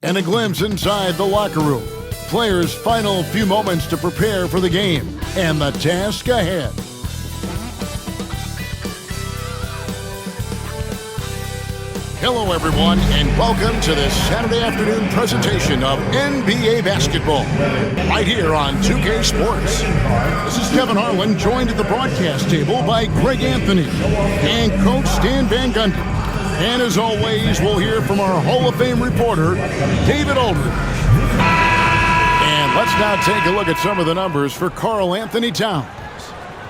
and a glimpse inside the locker room. Players' final few moments to prepare for the game and the task ahead. Hello, everyone, and welcome to this Saturday afternoon presentation of NBA basketball, right here on 2K Sports. This is Kevin Harlan, joined at the broadcast table by Greg Anthony and Coach Stan Van Gundy. And as always, we'll hear from our Hall of Fame reporter, David Aldridge. And let's now take a look at some of the numbers for Karl Anthony Towns.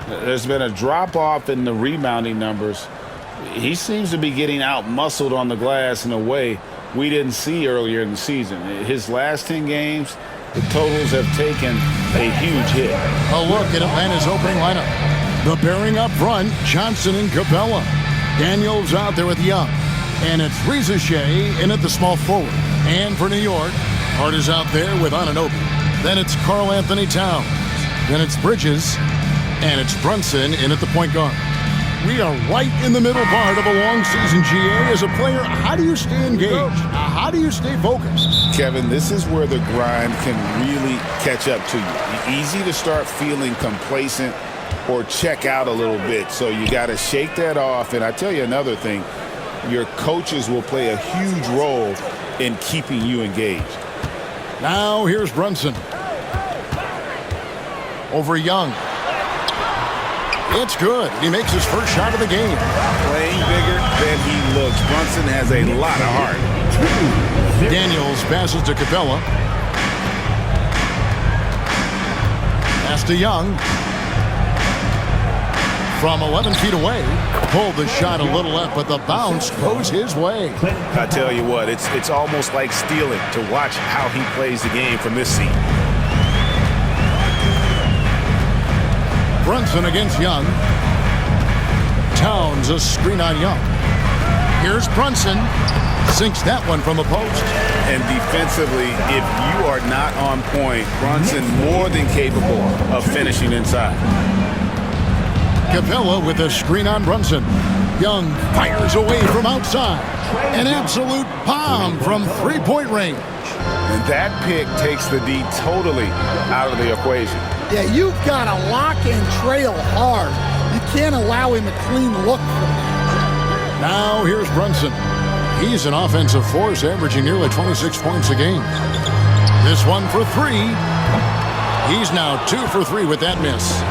There's been a drop-off in the rebounding numbers. He seems to be getting out-muscled on the glass in a way we didn't see earlier in the season. His last 10 games, the totals have taken a huge hit. A look at Atlanta's opening lineup. The pairing up front, Johnson and Capella. Daniels out there with Young. And it's Reza Shea in at the small forward. And for New York, Hart is out there with Anunoby. Then it's Karl Anthony Towns. Then it's Bridges. And it's Brunson in at the point guard. We are right in the middle part of a long season, GA. As a player, how do you stay engaged? How do you stay focused? Kevin, this is where the grind can really catch up to you. Easy to start feeling complacent or check out a little bit. So you got to shake that off. And I tell you another thing, your coaches will play a huge role in keeping you engaged. Now here's Brunson. Over Young. It's good. He makes his first shot of the game. Playing bigger than he looks. Brunson has a lot of heart. Daniels passes to Capella. Pass to Young. From 11 feet away. Pulled the shot a little left, but the bounce goes his way. I tell you what, it's almost like stealing to watch how he plays the game from this seat. Brunson against Young. Towns a screen on Young. Here's Brunson. Sinks that one from the post. And defensively, if you are not on point, Brunson more than capable of finishing inside. Capella with a screen on Brunson. Young fires away from outside. An absolute bomb from three-point range. And that pick takes the D totally out of the equation. Yeah, you've got to lock and trail hard. You can't allow him a clean look from that. Now here's Brunson. He's an offensive force, averaging nearly 26 points a game. This one for three. He's now 2 for 3 with that miss.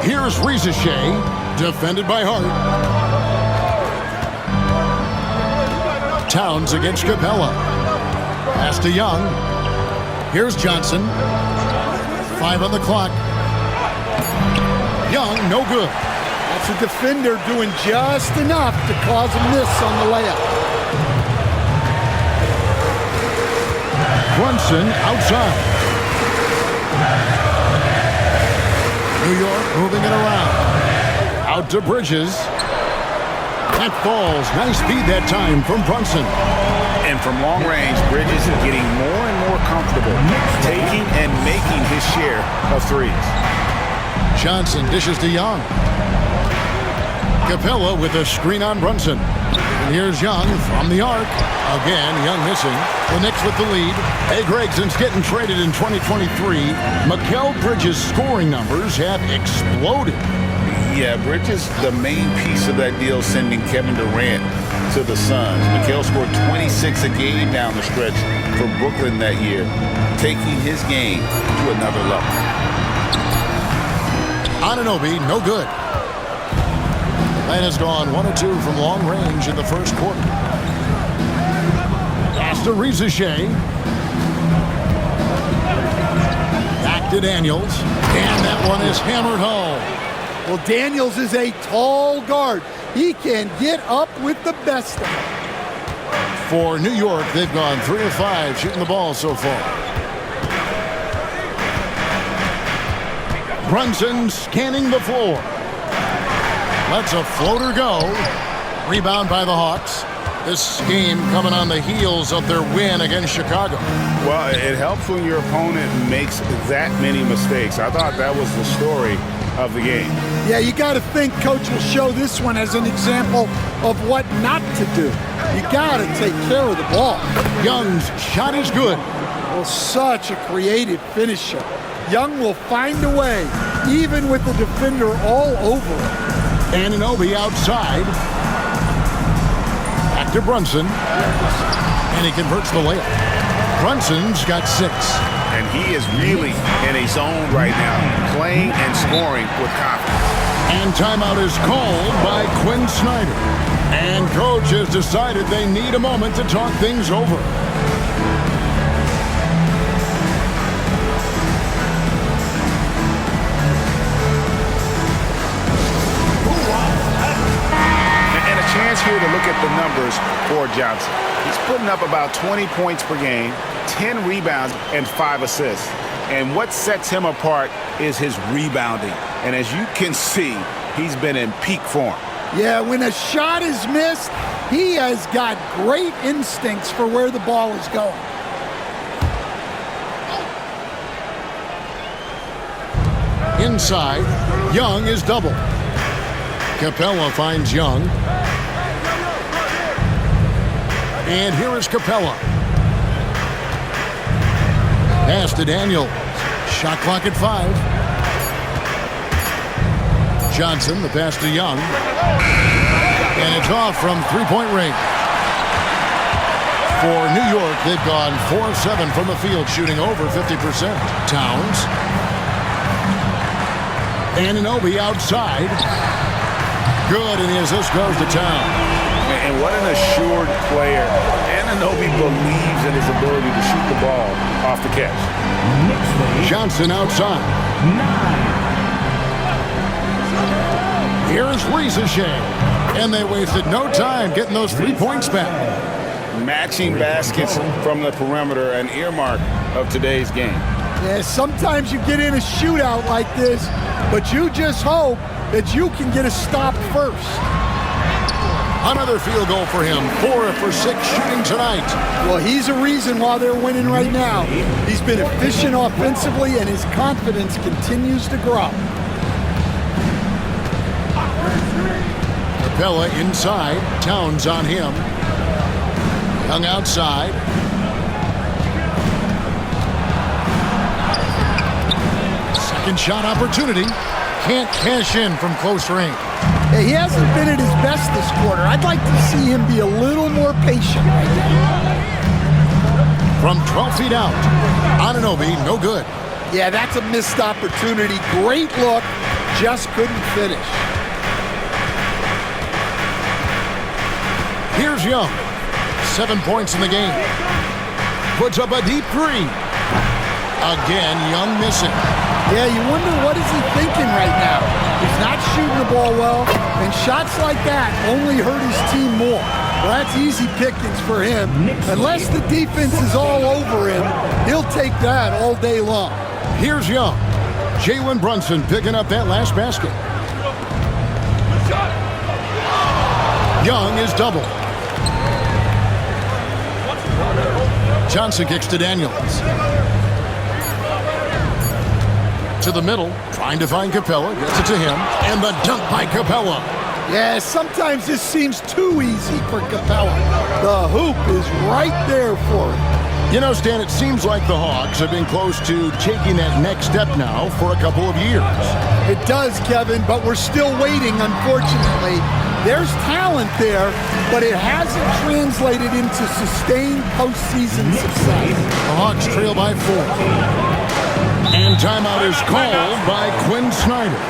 Here's Reza Shea, defended by Hart. Towns against Capella. Pass to Young. Here's Johnson. 5 on the clock. Young, no good. That's a defender doing just enough to cause a miss on the layup. Brunson outside. New York moving it around. Out to Bridges. That falls. Nice speed that time from Brunson. And from long range, Bridges is getting more and more comfortable, taking and making his share of threes. Johnson dishes to Young. Capella with a screen on Brunson. And here's Young from the arc. Again, Young missing. The Knicks with the lead. Hey, Greg, since getting traded in 2023, Mikal Bridges' scoring numbers have exploded. Yeah, Bridges, the main piece of that deal, sending Kevin Durant to the Suns. Mikal scored 26 a game down the stretch for Brooklyn that year, taking his game to another level. Anunoby, no good. Atlanta's gone 1 of 2 from long range in the first quarter. Pass to Reza Shea. Back to Daniels. And that one is hammered home. Well, Daniels is a tall guard. He can get up with the best of them. For New York, they've gone 3 of 5 shooting the ball so far. Brunson scanning the floor. Lets a floater go. Rebound by the Hawks. This game coming on the heels of their win against Chicago. Well, it helps when your opponent makes that many mistakes. I thought that was the story of the game. Yeah, you got to think Coach will show this one as an example of what not to do. You got to take care of the ball. Young's shot is good. Well, such a creative finisher. Young will find a way, even with the defender all over him. Anunoby outside. Back to Brunson. And he converts the layup. Brunson's got 6. And he is really in a zone right now, playing and scoring with confidence. And timeout is called by Quinn Snyder. And coach has decided they need a moment to talk things over. And a chance here to look at the numbers for Johnson. He's putting up about 20 points per game, 10 rebounds, and 5 assists. And what sets him apart is his rebounding. And as you can see, he's been in peak form. Yeah, when a shot is missed, he has got great instincts for where the ball is going. Inside, Young is double. Capella finds Young. And here is Capella. Pass to Daniels. Shot clock at 5. Johnson, the pass to Young. And it's off from three-point range. For New York, they've gone 4 of 7 from the field, shooting over 50%. Towns. Anunoby outside. Good, and the assist goes to Towns. And what an assured player. Anunoby believes in his ability to shoot the ball off the catch. Johnson outside. 9. Here's Rizachet. And they wasted no time getting those 3 points back. Matching baskets from the perimeter, an earmark of today's game. Yeah, sometimes you get in a shootout like this, but you just hope that you can get a stop first. Another field goal for him. 4 for 6 shooting tonight. Well, he's a reason why they're winning right now. He's been efficient offensively, and his confidence continues to grow. Capella inside. Towns on him. Young outside. Second shot opportunity. Can't cash in from close range. Hey, he hasn't been at his best this quarter. I'd like to see him be a little more patient right now. From 12 feet out. Anunoby, no good. Yeah, that's a missed opportunity. Great look. Just couldn't finish. Here's Young. 7 points in the game. Puts up a deep 3. Again, Young missing. Yeah, you wonder what is he thinking right now. He's not shooting the ball well, and shots like that only hurt his team more. Well, that's easy pickings for him. Unless the defense is all over him, he'll take that all day long. Here's Young. Jalen Brunson picking up that last basket. Young is double. Johnson kicks to Daniels. To the middle, trying to find Capella. Gets it to him. And the dunk by Capella. Yeah, sometimes this seems too easy for Capella. The hoop is right there for him. You know, Stan, it seems like the Hawks have been close to taking that next step now for a couple of years. It does, Kevin, but we're still waiting, unfortunately. There's talent there, but it hasn't translated into sustained postseason success. The Hawks trail by 4. And timeout is called by Quinn Snyder.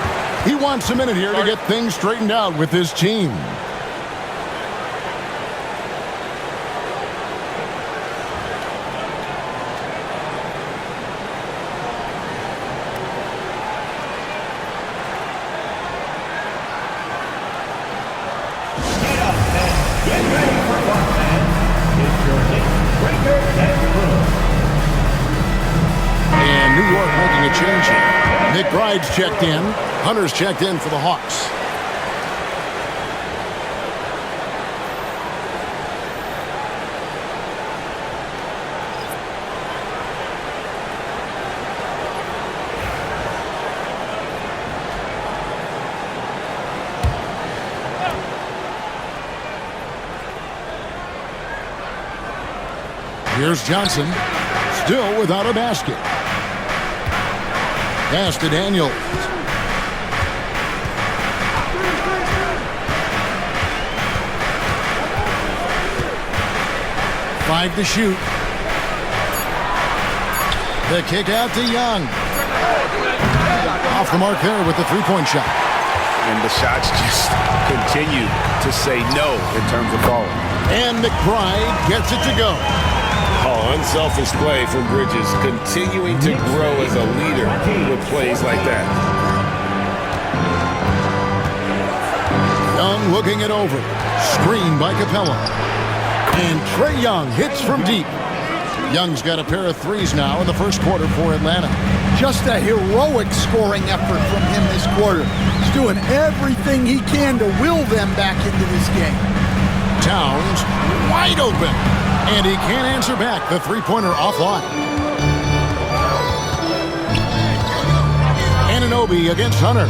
He wants a minute here to get things straightened out with his team. McBride's checked in. Hunter's checked in for the Hawks. Here's Johnson, still without a basket. Pass to Daniels. Five to shoot. The kick out to Young. Off the mark there with the three-point shot. And the shots just continue to say no in terms of falling. And McBride gets it to go. Oh, unselfish play from Bridges, continuing to grow as a leader with plays like that. Young looking it over. Screen by Capella. And Trae Young hits from deep. Young's got a pair of threes now in the first quarter for Atlanta. Just a heroic scoring effort from him this quarter. He's doing everything he can to will them back into this game. Towns wide open. And he can't answer back. The three-pointer offline. Anunoby against Hunter.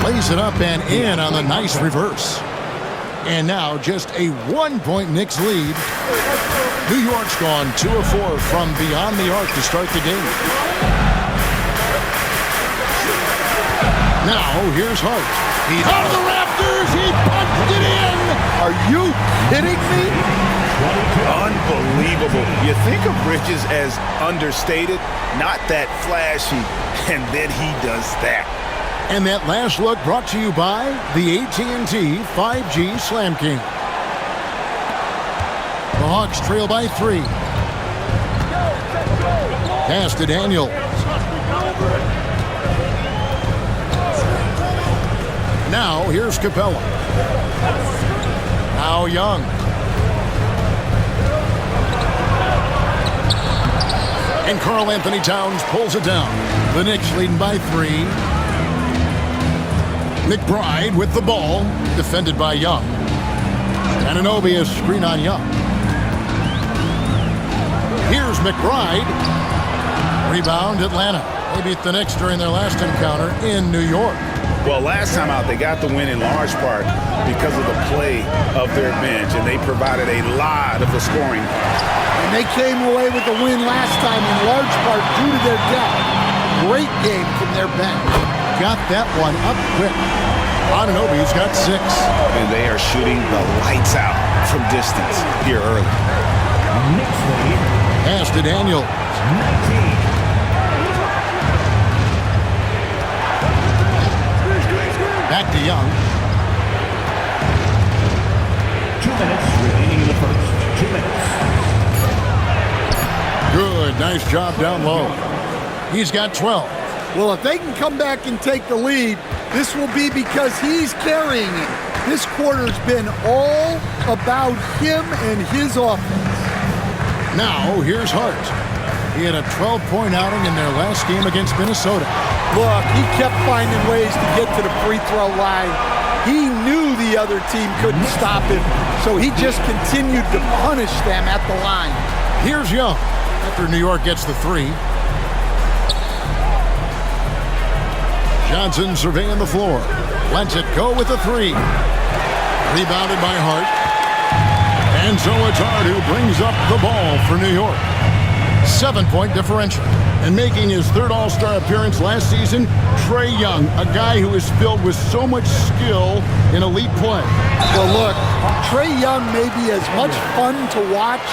Plays it up and in on the nice reverse. And now just a 1-point Knicks lead. New York's gone 2 of 4 from beyond the arc to start the game. Now here's Hart. He's out of the Raptors. He punched it in. Are you kidding me? Unbelievable. You think of Bridges as understated, not that flashy, and then he does that. And that last look brought to you by the AT&T 5G Slam King. The Hawks trail by 3. Pass to Daniel. Now here's Capella. Now Young. And Karl Anthony Towns pulls it down. The Knicks leading by 3. McBride with the ball, defended by Young. Anunoby is screen on Young. Here's McBride. Rebound Atlanta. They beat the Knicks during their last encounter in New York. Well, last time out, they got the win in large part because of the play of their bench, and they provided a lot of the scoring. And they came away with the win last time in large part due to their depth. Great game from their bench. Got that one up quick. Anunoby's got 6. And they are shooting the lights out from distance here early. Pass to Daniel. Back to Young. 2 minutes remaining in the first. 2 minutes. Good, nice job down low. He's got 12. Well, if they can come back and take the lead, this will be because he's carrying it. This quarter's been all about him and his offense. Now, here's Hart. He had a 12-point outing in their last game against Minnesota. Look, he kept finding ways to get to the free throw line. He knew the other team couldn't stop him, so he just continued to punish them at the line. Here's Young after New York gets the 3. Johnson surveying the floor. Lets it go with a 3. Rebounded by Hart. And so it's Hart who brings up the ball for New York. 7-point differential. And making his 3rd All-Star appearance last season, Trae Young, a guy who is filled with so much skill in elite play. Well, look, Trae Young may be as much fun to watch,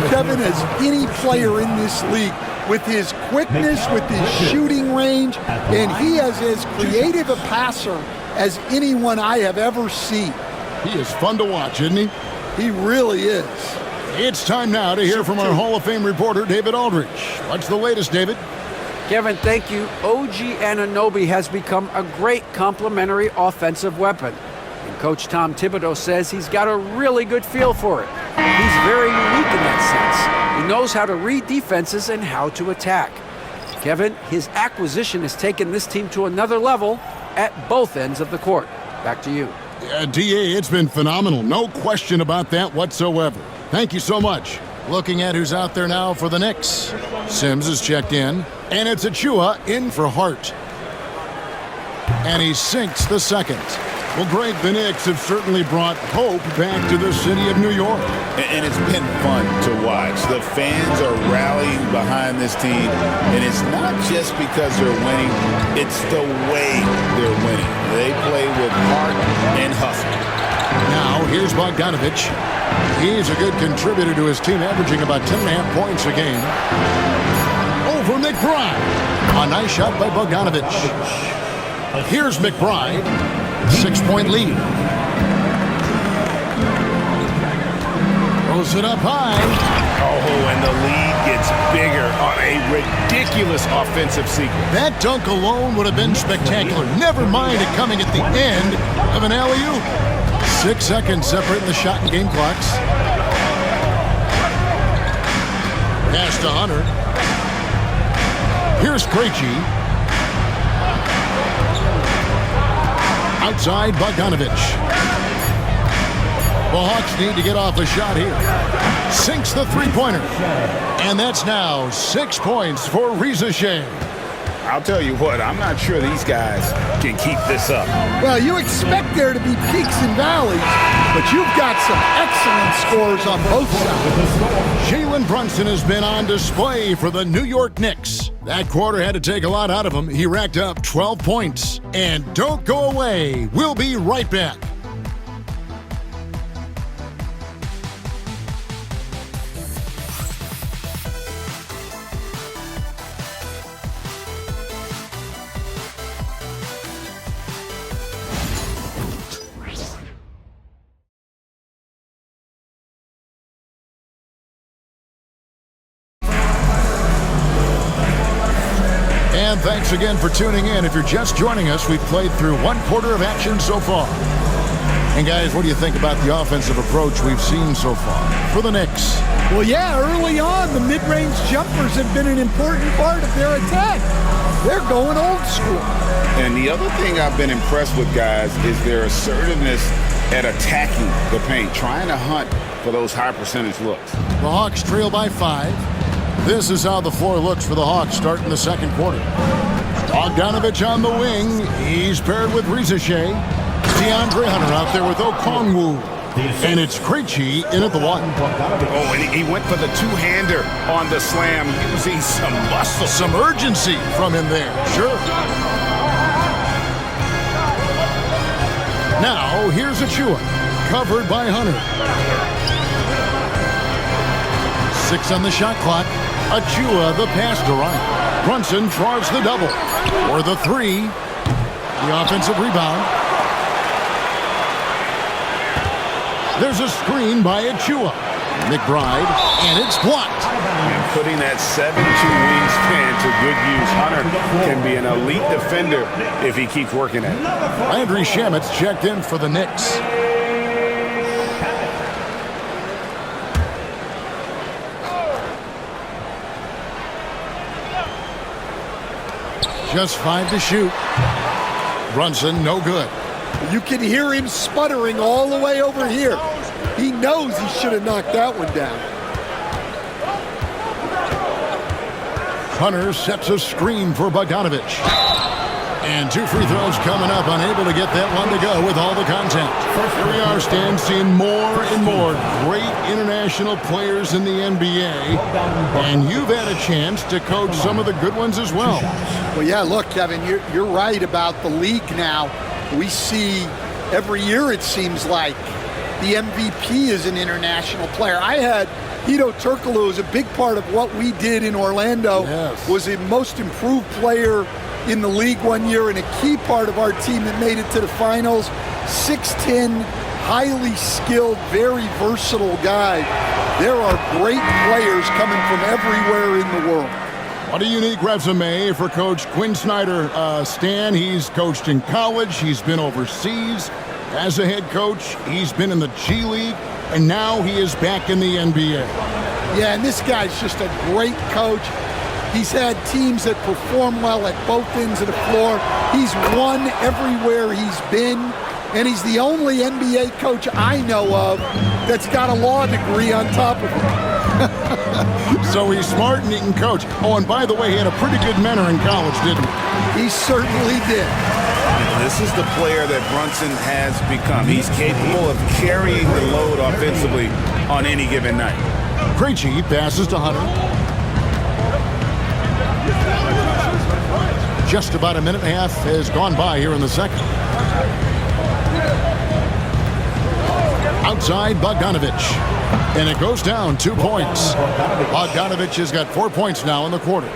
Kevin, as any player in this league. With his quickness, with his shooting range, and he is as creative a passer as anyone I have ever seen. He is fun to watch, isn't he? He really is. It's time now to hear from our Hall of Fame reporter, David Aldridge. What's the latest, David? Kevin, thank you. OG Anunoby has become a great complementary offensive weapon. And Coach Tom Thibodeau says he's got a really good feel for it. He's very unique in that sense. He knows how to read defenses and how to attack. Kevin, his acquisition has taken this team to another level at both ends of the court. Back to you. DA, it's been phenomenal. No question about that whatsoever. Thank you so much. Looking at who's out there now for the Knicks. Sims is checked in, and it's Achua in for Hart. And he sinks the second. Well, great. The Knicks have certainly brought hope back to the city of New York. And it's been fun to watch. The fans are rallying behind this team, and it's not just because they're winning, it's the way they're winning. They play with heart and hustle. Now, here's Bogdanovich. He's a good contributor to his team, averaging about 10.5 points a game. Over McBride. A nice shot by Bogdanovich. Here's McBride. 6-point lead. Throws it up high. Oh, and the lead gets bigger on a ridiculous offensive sequence. That dunk alone would have been spectacular. Never mind it coming at the end of an alley-oop. 6 seconds separating the shot and game clocks. Pass to Hunter. Here's Krejci. Outside Bogdanovich. The Hawks need to get off a shot here. Sinks the three-pointer. And that's now 6 points for Reza Shea. I'll tell you what, I'm not sure these guys can keep this up. Well, you expect there to be peaks and valleys, but you've got some excellent scores on both sides. Jalen Brunson has been on display for the New York Knicks. That quarter had to take a lot out of him. He racked up 12 points. And don't go away. We'll be right back. And thanks again for tuning in. If you're just joining us, we've played through 1/4 of action so far. And guys, what do you think about the offensive approach we've seen so far for the Knicks? Well, yeah, early on, the mid-range jumpers have been an important part of their attack. They're going old school. And the other thing I've been impressed with, guys, is their assertiveness at attacking the paint, trying to hunt for those high percentage looks. The Hawks trail by 5. This is how the floor looks for the Hawks starting the second quarter. Bogdanovich on the wing. He's paired with Reza Shea. DeAndre Hunter out there with Okongwu. And it's Krejci in at the 1. Oh, and he went for the two-hander on the slam, using some muscle. Some urgency from him there. Sure. Now, here's Achua. Covered by Hunter. 6 on the shot clock. Achua, the pass to Ryan. Brunson draws the double. Or the 3. The offensive rebound. There's a screen by Achua. McBride, and it's blocked. And putting that 7'2" wingspan to good use. Hunter can be an elite defender if he keeps working at it. Landry Shamet's checked in for the Knicks. Just 5 to shoot. Brunson, no good. You can hear him sputtering all the way over here. He knows he should have knocked that one down. Hunter sets a screen for Bogdanovich. And 2 free throws coming up, unable to get that one to go with all the contact. Here we are, Stan, seeing more and more great international players in the NBA. And you've had a chance to coach some of the good ones as well. Well, yeah, look, Kevin, you're right about the league now. We see every year, it seems like, the MVP is an international player. I had Hedo Turkoglu was a big part of what we did in Orlando. Yes. Was a most improved player in the league one year and a key part of our team that made it to the finals. 6'10", highly skilled, very versatile guy. There are great players coming from everywhere in the world. What a unique resume for Coach Quinn Snyder. Stan, he's coached in college. He's been overseas as a head coach. He's been in the G League, and now he is back in the NBA. Yeah, and this guy's just a great coach. He's had teams that perform well at both ends of the floor. He's won everywhere he's been, and he's the only NBA coach I know of that's got a law degree on top of him. So he's smart and he can coach. Oh, and by the way, he had a pretty good mentor in college, didn't he? He certainly did. This is the player that Brunson has become. He's capable of carrying the load offensively on any given night. Krejci passes to Hunter. Just about a minute and a half has gone by here in the second. Outside Bogdanovich. And it goes down 2 points. Bogdanovich has got 4 points now in the quarter.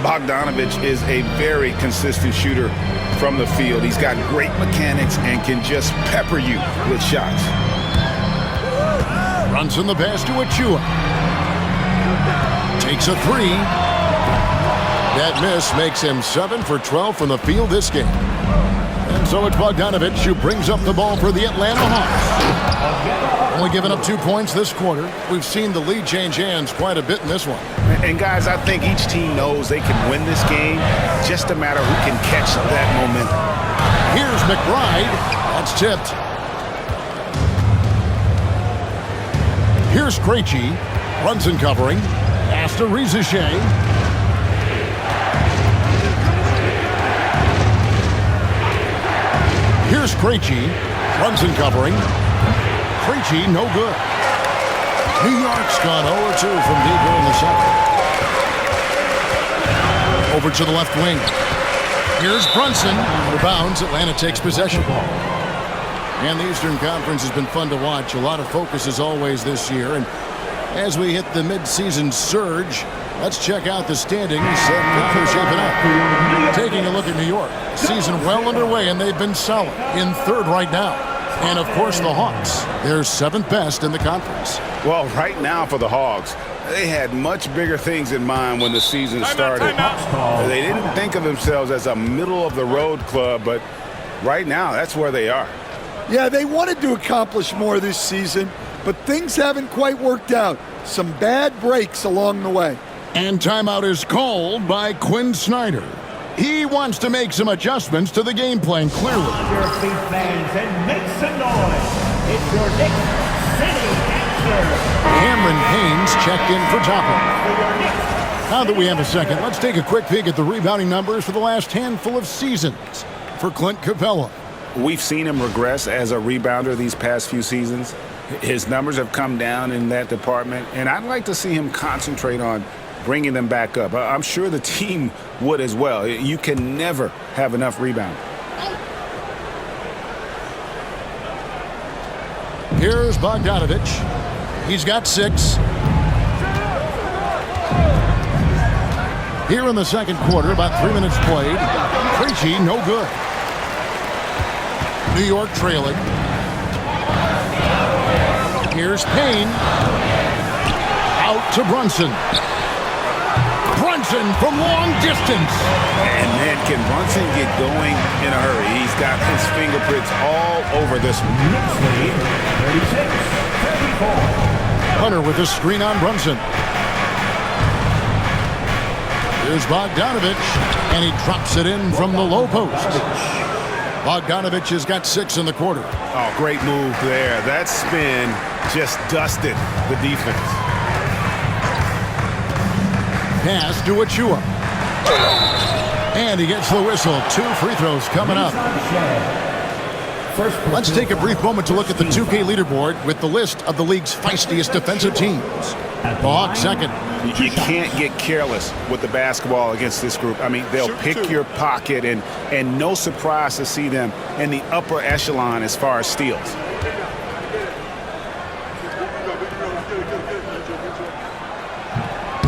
Bogdanovich is a very consistent shooter from the field. He's got great mechanics and can just pepper you with shots. Brunson the pass to Achua. Takes a three. That miss makes him 7 for 12 from the field this game. And so it's Bogdanovich who brings up the ball for the Atlanta Hawks. Only giving up 2 points this quarter. We've seen the lead change hands quite a bit in this one. And guys, I think each team knows they can win this game. Just a matter who can catch that momentum. Here's McBride. That's tipped. Here's Krejci. Brunson covering. Pass to Rizichet. Here's Krejci. Brunson covering. Krejci, no good. New York's gone 0-2 from deep here in the second. Over to the left wing. Here's Brunson. Out of bounds. Atlanta takes possession. And the Eastern Conference has been fun to watch. A lot of focus as always this year. And as we hit the midseason surge, let's check out the standings and how they're shaping up. Taking a look at New York. Season well underway, and they've been solid in third right now. And, of course, the Hawks. They're 7th best in the conference. Well, right now for the Hawks, they had much bigger things in mind when the season started. They didn't think of themselves as a middle-of-the-road club, but right now, that's where they are. Yeah, they wanted to accomplish more this season, but things haven't quite worked out. Some bad breaks along the way. And timeout is called by Quinn Snyder. He wants to make some adjustments to the game plan, clearly. Your feet fans and make some noise. It's your Knicks City answer. Cameron Haynes checked in for Toppin. Now that we have a second, let's take a quick peek at the rebounding numbers for the last handful of seasons for Clint Capella. We've seen him regress as a rebounder these past few seasons. His numbers have come down in that department, and I'd like to see him concentrate on bringing them back up. I'm sure the team would as well. You can never have enough rebound. Here's Bogdanovich. He's got 6. Here in the second quarter, about 3 minutes played. Krejci, no good. New York trailing. Here's Payne. Out to Brunson. Brunson from long distance. And man, can Brunson get going in a hurry? He's got his fingerprints all over this one. Knicks lead 36-34. Hunter with a screen on Brunson. Here's Bogdanovich, and he drops it in from the low post. Bogdanovich has got 6 in the quarter. Oh, great move there. That spin just dusted the defense. Pass to Achua. And he gets the whistle. 2 free throws coming up. Let's take a brief moment to look at the 2K leaderboard with the list of the league's feistiest defensive teams. The Hawks second. You can't get careless with the basketball against this group. I mean, they'll pick your pocket, and no surprise to see them in the upper echelon as far as steals.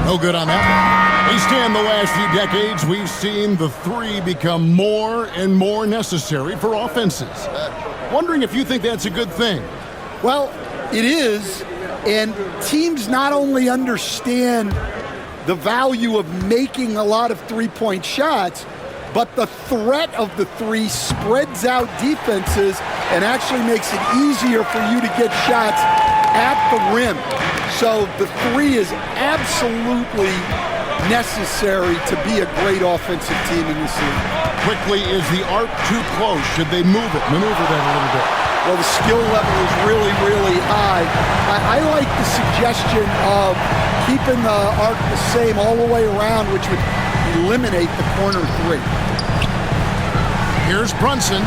No good on that one. They stand the last few decades. We've seen the 3 become more and more necessary for offenses. Wondering if you think that's a good thing. Well, it is, and teams not only understand the value of making a lot of three-point shots, but the threat of the 3 spreads out defenses and actually makes it easier for you to get shots at the rim. So the 3 is absolutely necessary to be a great offensive team in this league. Quickly, is the arc too close? Should they maneuver that a little bit? Well, the skill level is really, really high. I like the suggestion of keeping the arc the same all the way around, which would eliminate the corner 3. Here's Brunson.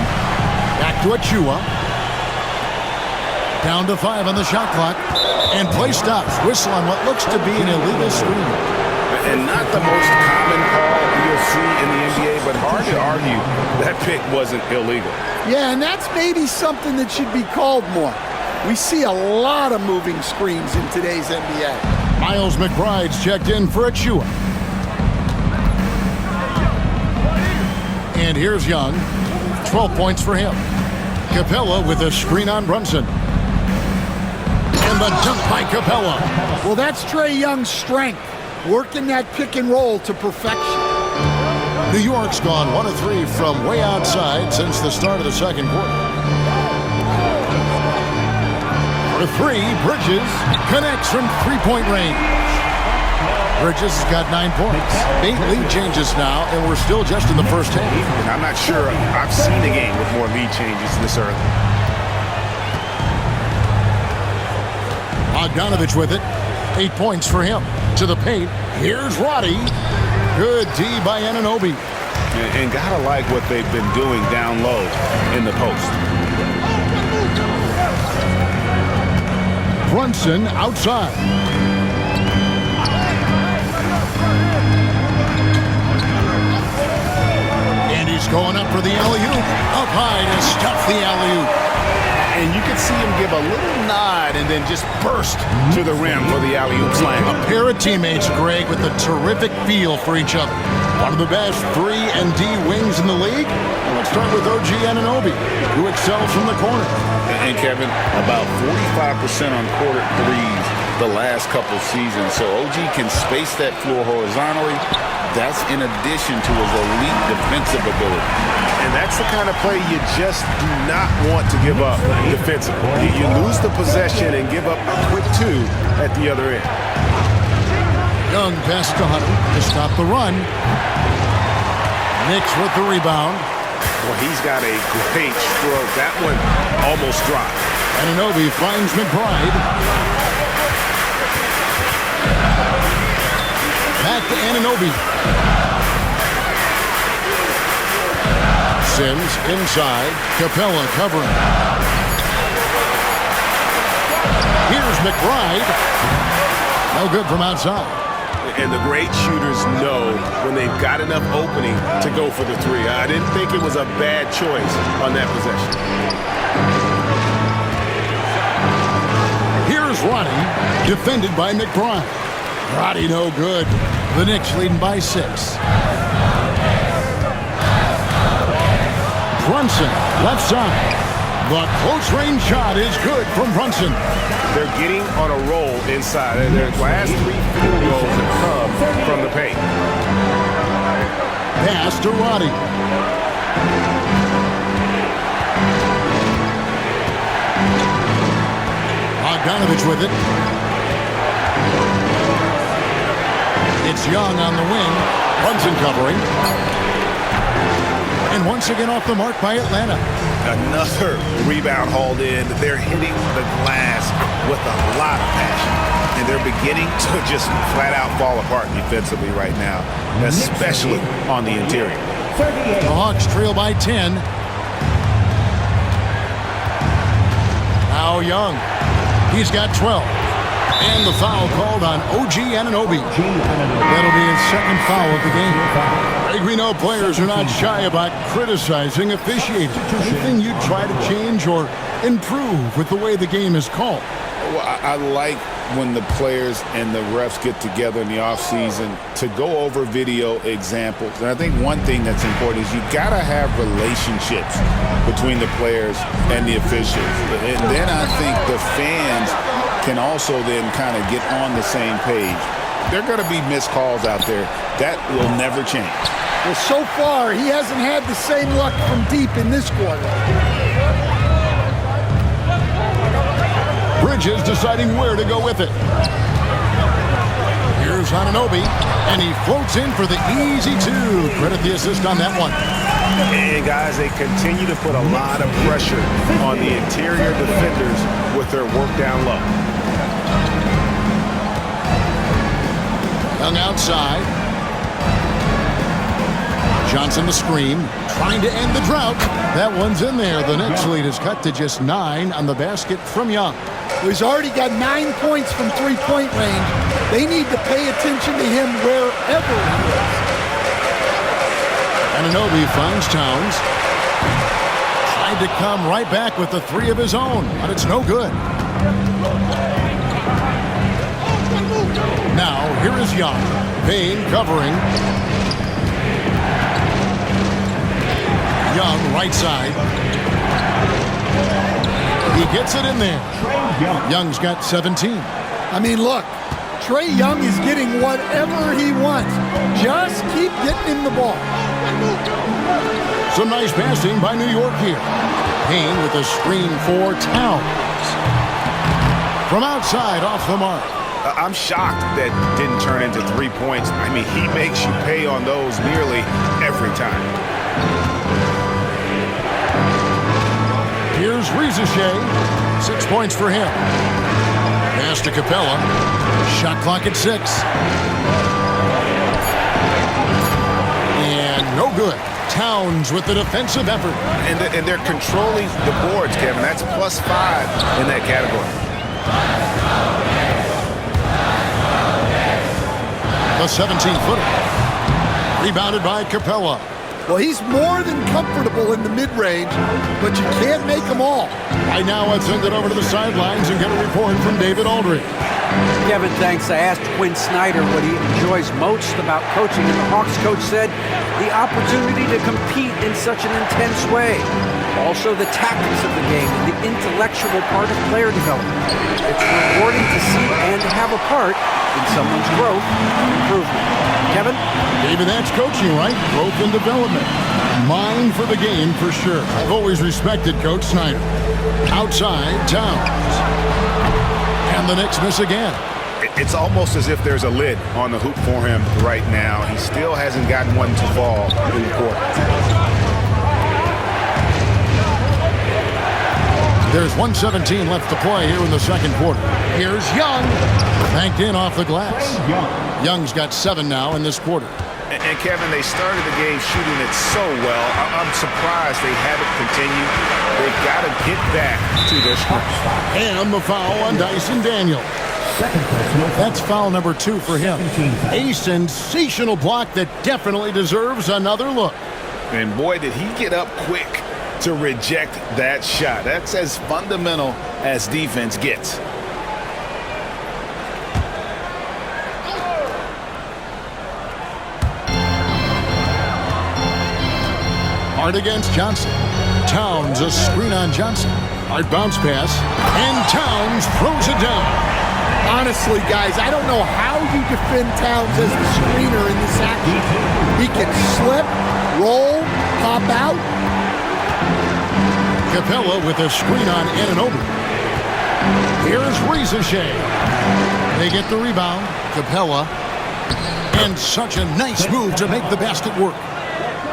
Back to Achua. Down to 5 on the shot clock. And play stops. Whistle on what looks to be an illegal screen. And not the most common call you'll see in the NBA, but hard to argue that pick wasn't illegal. Yeah, and that's maybe something that should be called more. We see a lot of moving screens in today's NBA. Miles McBride's checked in for Achua. And here's Young. 12 points for him. Capella with a screen on Brunson. And the dunk by Capella. Well, that's Trae Young's strength, working that pick and roll to perfection. New York's gone 1 of 3 from way outside since the start of the second quarter. For 3, Bridges connects from three-point range. Bridges has got 9 points. 8 lead changes now, and we're still just in the first half. And I'm not sure I've seen a game with more lead changes this early. Bogdanovich with it. 8 points for him. To the paint. Here's Roddy. Good D by Anunoby. And gotta like what they've been doing down low in the post. Brunson outside. And he's going up for the alley-oop. Up high to stuff the alley-oop. And you can see him give a little nod and then just burst to the rim for the alley-oop slam. A pair of teammates, Greg, with a terrific feel for each other. One of the best 3 and D wings in the league. Let's start with OG Anunoby, who excels from the corner. And Kevin, about 45% on quarter threes the last couple seasons. So OG can space that floor horizontally. That's in addition to his elite defensive ability. And that's the kind of play you just do not want to give up defensively. You lose the possession and give up a quick 2 at the other end. Young pass to Hunter to stop the run. Knicks with the rebound. Well, he's got a great stroke. That one almost dropped. Anunoby finds McBride. Back to Anunoby. Sims inside. Capella covering. Here's McBride. No good from outside. And the great shooters know when they've got enough opening to go for the 3. I didn't think it was a bad choice on that possession. Here's Roddy, defended by McBride. Roddy no good. The Knicks leading by 6. Brunson, left side. The close-range shot is good from Brunson. They're getting on a roll inside. Their last 3 field goals have come from the paint. Pass to Roddy. Bogdanovich with it. It's Young on the wing. Brunson covering. And once again off the mark by Atlanta. Another rebound hauled in. They're hitting the glass with a lot of passion. And they're beginning to just flat out fall apart defensively right now, especially on the interior. The Hawks trail by 10. Now Young. He's got 12. And the foul called on OG Anunoby. That'll be his second foul of the game. Greg, we know players are not shy about criticizing officiating. Anything you try to change or improve with the way the game is called? Well, I like when the players and the refs get together in the offseason to go over video examples. And I think one thing that's important is you got to have relationships between the players and the officials. And then I think the fans can also then kind of get on the same page. There are going to be missed calls out there. That will never change. Well, so far, he hasn't had the same luck from deep in this quarter. Bridges deciding where to go with it. Here's Anunoby, and he floats in for the easy 2. Credit the assist on that one. And guys, they continue to put a lot of pressure on the interior defenders with their work down low. Young outside. Johnson the screen, trying to end the drought. That one's in there. The Knicks lead is cut to just 9 on the basket from Young. He's already got 9 points from three-point range. They need to pay attention to him wherever he is. Anunoby finds Towns. Tried to come right back with the 3 of his own, but it's no good. Now, here is Young. Payne covering. Young, right side. He gets it in there. Young's got 17. I mean, look, Trae Young is getting whatever he wants. Just keep getting him the ball. Some nice passing by New York here. Payne with a screen for Towns. From outside, off the mark. I'm shocked that didn't turn into 3 points. I mean, he makes you pay on those nearly every time. Here's Rizichet. 6 points for him. Pass to Capella. Shot clock at 6. And no good. Towns with the defensive effort. And they're controlling the boards, Kevin. That's +5 in that category. The 17-footer. Rebounded by Capella. Well, he's more than comfortable in the mid-range, but you can't make them all. Right now, let's send it over to the sidelines and get a report from David Aldridge. Kevin, thanks. I asked Quinn Snyder what he enjoys most about coaching, and the Hawks coach said the opportunity to compete in such an intense way. Also, the tactics of the game and the intellectual part of player development. It's rewarding to see and have a part in someone's growth and improvement. Kevin? David, that's coaching, right? Growth and development. Mind for the game, for sure. I've always respected Coach Snyder. Outside, Towns. And the Knicks miss again. It's almost as if there's a lid on the hoop for him right now. He still hasn't gotten one to fall in the court. There's 1:17 left to play here in the second quarter. Here's Young. Banked in off the glass. Young's got 7 now in this quarter. And Kevin, they started the game shooting it so well. I'm surprised they haven't continued. They've got to get back to their strength. And the foul on Dyson Daniels. That's foul number 2 for him. A sensational block that definitely deserves another look. And boy, did he get up quick to reject that shot. That's as fundamental as defense gets. Hard against Johnson. Towns, a screen on Johnson. Hard bounce pass. And Towns throws it down. Honestly, guys, I don't know how you defend Towns as the screener in this action. He can slip, roll, pop out. Capella with a screen on Anunoby. Here's Rizichet. They get the rebound. Capella. And such a nice move to make the basket work.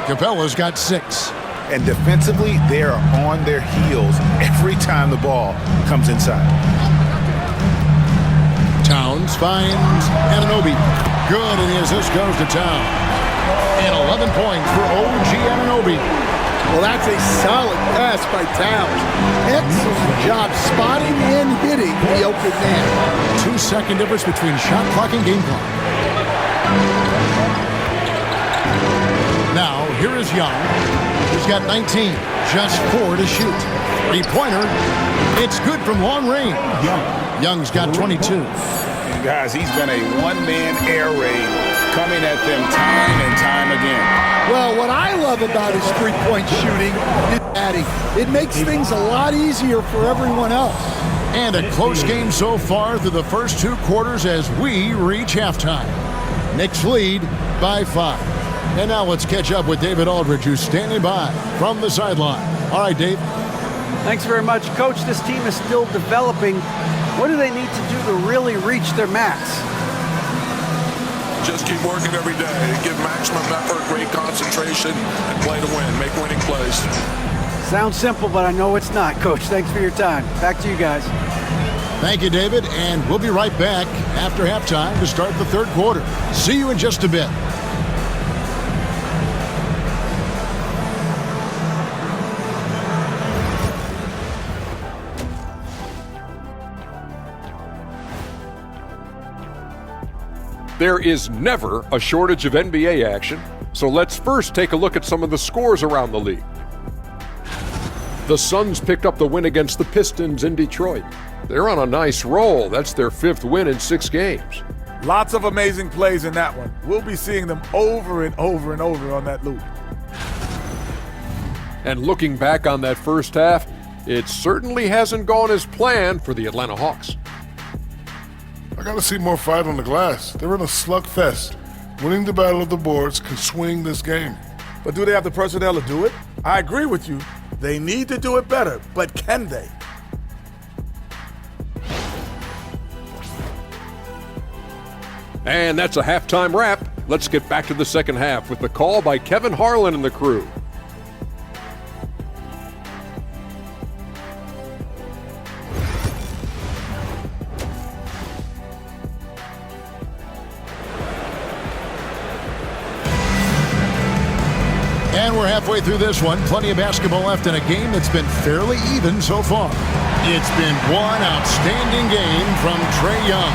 Capella's got 6. And defensively, they are on their heels every time the ball comes inside. Towns finds Anunoby. Good, and his assist goes to Towns. And 11 points for OG Anunoby. Well, that's a solid pass by Towns. Excellent job spotting and hitting the open man. 2-second difference between shot clock and game clock. Now, here is Young. He's got 19. Just 4 to shoot. 3-pointer. It's good from long range. Young's got 22. And guys, he's been a one-man air raid coming at them time and time again. Well, what I love about his three-point shooting is adding. It makes things a lot easier for everyone else. And a close game so far through the first 2 quarters as we reach halftime. Knicks lead by 5. And now let's catch up with David Aldridge, who's standing by from the sideline. All right, Dave. Thanks very much. Coach, this team is still developing. What do they need to do to really reach their max? Just keep working every day. Give maximum effort, great concentration, and play to win. Make winning plays. Sounds simple, but I know it's not, Coach. Thanks for your time. Back to you guys. Thank you, David. And we'll be right back after halftime to start the third quarter. See you in just a bit. There is never a shortage of NBA action, so let's first take a look at some of the scores around the league. The Suns picked up the win against the Pistons in Detroit. They're on a nice roll. That's their 5th win in 6 games. Lots of amazing plays in that one. We'll be seeing them over and over and over on that loop. And looking back on that first half, it certainly hasn't gone as planned for the Atlanta Hawks. I gotta see more fight on the glass. They're in a slugfest. Winning the battle of the boards can swing this game. But do they have the personnel to do it? I agree with you. They need to do it better, but can they? And that's a halftime wrap. Let's get back to the second half with the call by Kevin Harlan and the crew. And we're halfway through this one. Plenty of basketball left in a game that's been fairly even so far. It's been one outstanding game from Trae Young.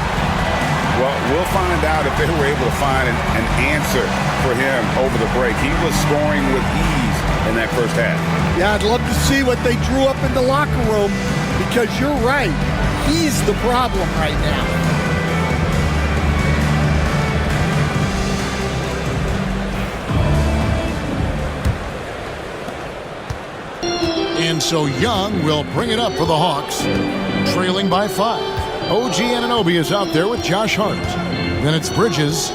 Well, we'll find out if they were able to find an answer for him over the break. He was scoring with ease in that first half. Yeah, I'd love to see what they drew up in the locker room, because you're right. He's the problem right now. And so Young will bring it up for the Hawks, trailing by 5. OG Anunoby is out there with Josh Hart. Then it's Bridges.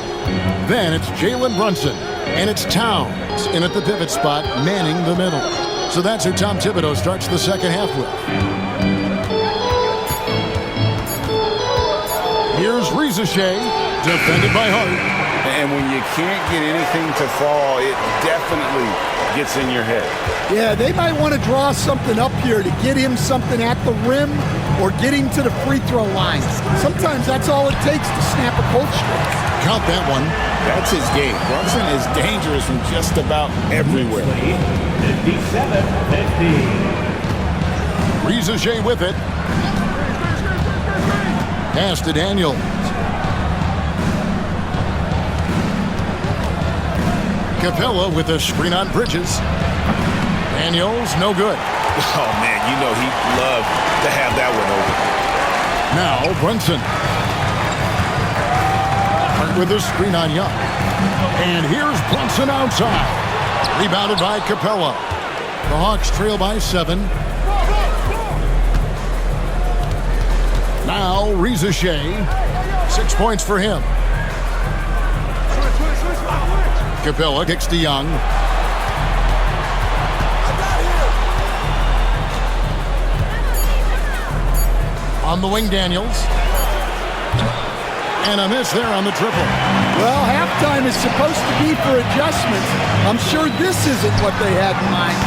Then it's Jalen Brunson. And it's Towns in at the pivot spot, manning the middle. So that's who Tom Thibodeau starts the second half with. Here's Rizashea, defended by Hart. And when you can't get anything to fall, it definitely gets in your head. Yeah, they might want to draw something up here to get him something at the rim or get him to the free throw line. Sometimes that's all it takes to snap a cold streak. Count that one. That's his game. Brunson is dangerous from just about everywhere. 57-50. Rizashea with it. Pass to Daniels. Capella with a screen on Bridges. Daniels, no good. Oh, man, you know he'd love to have that one over. Now Brunson. Hart with a screen on Young. And here's Brunson outside. Rebounded by Capella. The Hawks trail by 7. Now Rizashea. 6 points for him. Capella kicks to Young. On the wing, Daniels. And a miss there on the triple. Well, halftime is supposed to be for adjustments. I'm sure this isn't what they had in mind.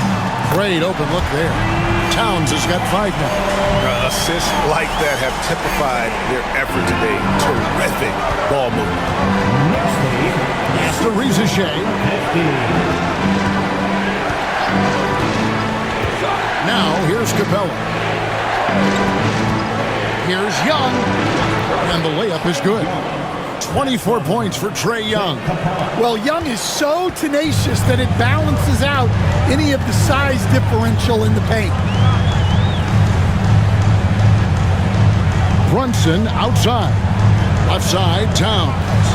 Great open look there. Towns has got 5 now. Assists like that have typified their effort today. Terrific ball movement. It's to Rizashea. Now here's Capella. Here's Young. And the layup is good. 24 points for Trae Young. Well, Young is so tenacious that it balances out any of the size differential in the paint. Brunson outside. Left side, Towns.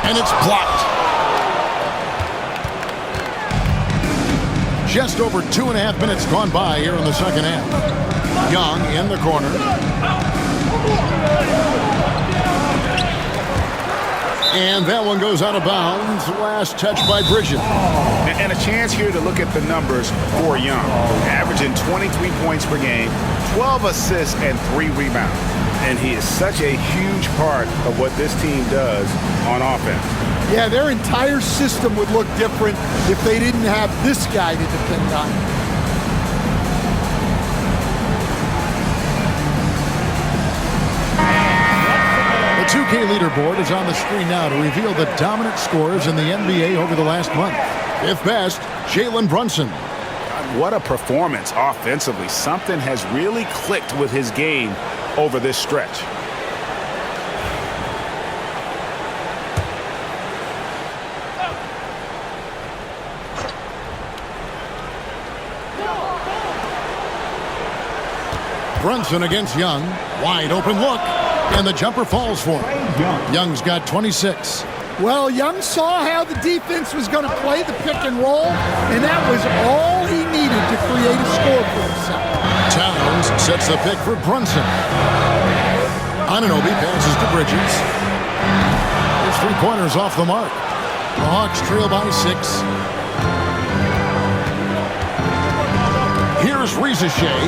And it's blocked. Just over 2.5 minutes gone by here in the second half. Young in the corner. And that one goes out of bounds. Last touch by Bridges. And a chance here to look at the numbers for Young. Averaging 23 points per game, 12 assists, and 3 rebounds. And he is such a huge part of what this team does on offense. Yeah, their entire system would look different if they didn't have this guy to depend on. The 2K leaderboard is on the screen now to reveal the dominant scorers in the NBA over the last month. Fifth best, Jalen Brunson. What a performance offensively. Something has really clicked with his game over this stretch. Brunson against Young. Wide open look. And the jumper falls for him. Young's got 26. Well, Young saw how the defense was going to play the pick and roll, and that was all he needed to create a score for himself. Towns sets the pick for Brunson. Anunoby passes to Bridges. His three-pointers off the mark. The Hawks trail by 6. Here's Rizachet.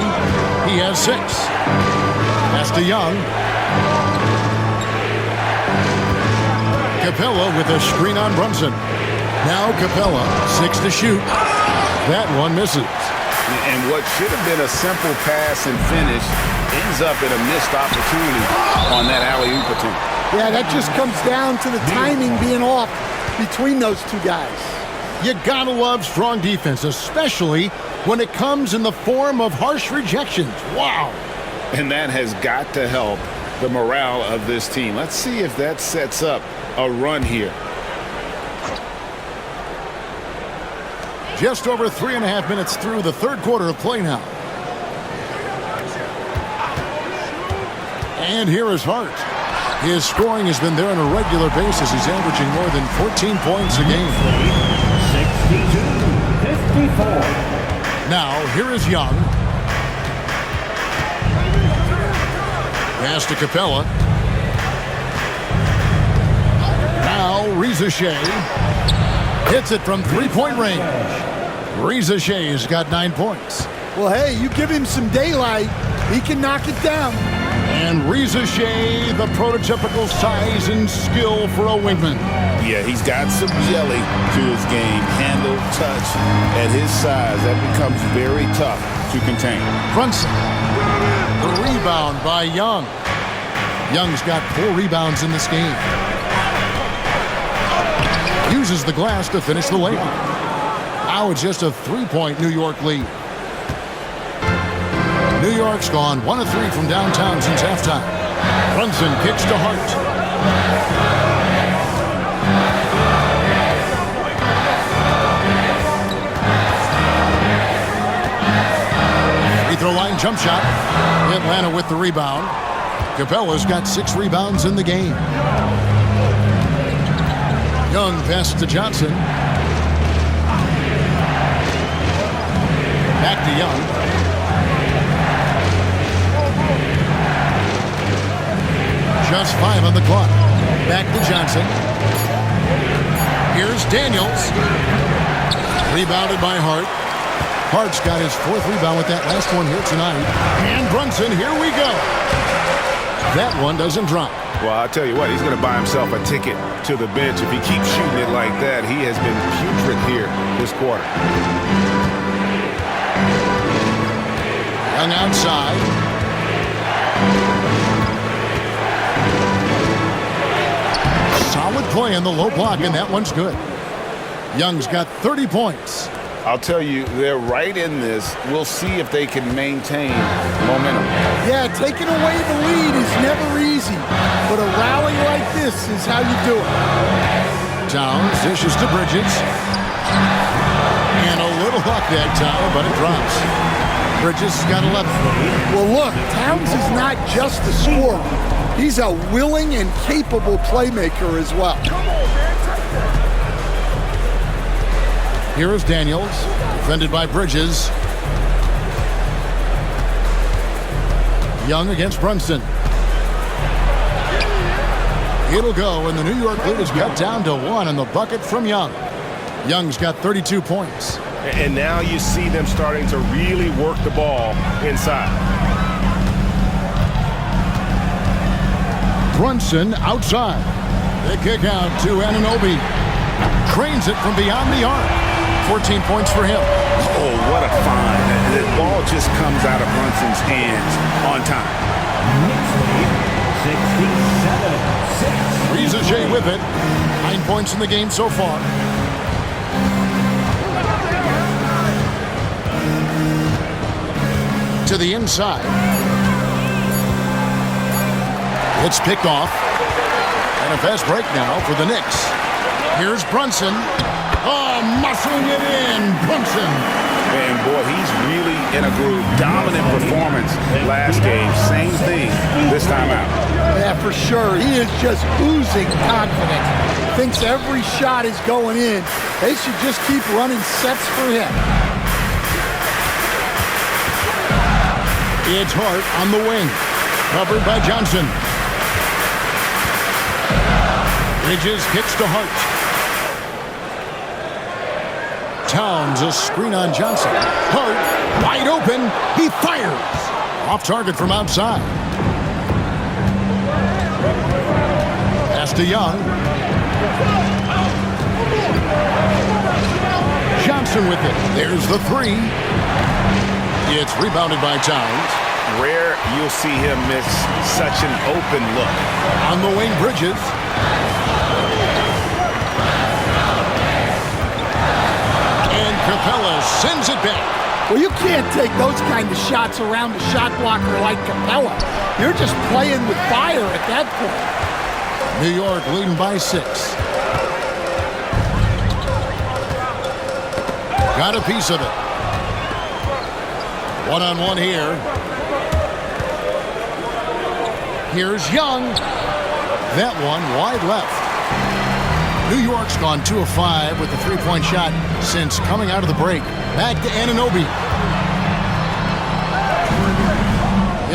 He has 6. Pass to Young. Capella with a screen on Brunson. Now Capella, 6 to shoot. That one misses. And what should have been a simple pass and finish ends up in a missed opportunity on that alley-oop attempt. Yeah, that just comes down to the timing being off between those two guys. You gotta love strong defense, especially when it comes in the form of harsh rejections. Wow. And that has got to help the morale of this team. Let's see if that sets up a run here. Just over 3.5 minutes through the third quarter of play now. And here is Hart. His scoring has been there on a regular basis. He's averaging more than 14 points a game. 62-54. Now, here is Young. Pass to Capella. Now, Rizachet hits it from three-point range. Rizachet's got 9 points. Well, hey, you give him some daylight, he can knock it down. And Rizachet, the prototypical size and skill for a wingman. Yeah, he's got some jelly to his game. Handle, touch. At his size, that becomes very tough to contain. Brunson. The rebound by Young. Young's got 4 rebounds in this game. Uses the glass to finish the layup. Now it's just a 3-point New York lead. New York's gone 1 of 3 from downtown since halftime. Brunson kicks to Hart. Free throw line jump shot. Atlanta with the rebound. Capella's got 6 rebounds in the game. Young passes to Johnson. Back to Young. Just 5 on the clock. Back to Johnson. Here's Daniels. Rebounded by Hart. Hart's got his 4th rebound with that last one here tonight. And Brunson, here we go. That one doesn't drop. Well, I'll tell you what, he's going to buy himself a ticket to the bench. If he keeps shooting it like that, he has been putrid here this quarter. Young outside. Solid play in the low block, and that one's good. Young's got 30 points. I'll tell you, they're right in this. We'll see if they can maintain momentum. Yeah, taking away the lead is never easy, but a rally like this is how you do it. Towns dishes to Bridges. And a little luck that time, but it drops. Bridges got 11. Well, look, Towns is not just a scorer. He's a willing and capable playmaker as well. Here is Daniels, defended by Bridges. Young against Brunson. It'll go, and the New York lead is cut down to 1 in the bucket from Young. Young's got 32 points. And now you see them starting to really work the ball inside. Brunson outside. The kick out to Anunoby. Trains it from beyond the arc. 14 points for him. Oh, what a find. The ball just comes out of Brunson's hands on time. 67-6. Rizachet with it. 9 points in the game so far. To the inside. It's picked off. And a fast break now for the Knicks. Here's Brunson. Oh, muscling it in. Brunson And boy, he's really in a groove. Dominant performance last game. Same thing this time out. Yeah, for sure. He is just oozing confidence. Thinks every shot is going in. They should just keep running sets for him. It's Hart on the wing. Covered by Johnson. Bridges kicks to Hart. Towns a screen on Johnson. Hart wide open. He fires. Off target from outside. Pass to Young. Johnson with it. There's the three. It's rebounded by Towns. Rare you'll see him miss such an open look. On the wing, Bridges. And Capella sends it back. Well, you can't take those kind of shots around the shot blocker like Capella. You're just playing with fire at that point. New York leading by 6. Got a piece of it. One-on-one here. Here's Young. That one wide left. New York's gone 2 of 5 with the three-point shot since coming out of the break. Back to Anunoby.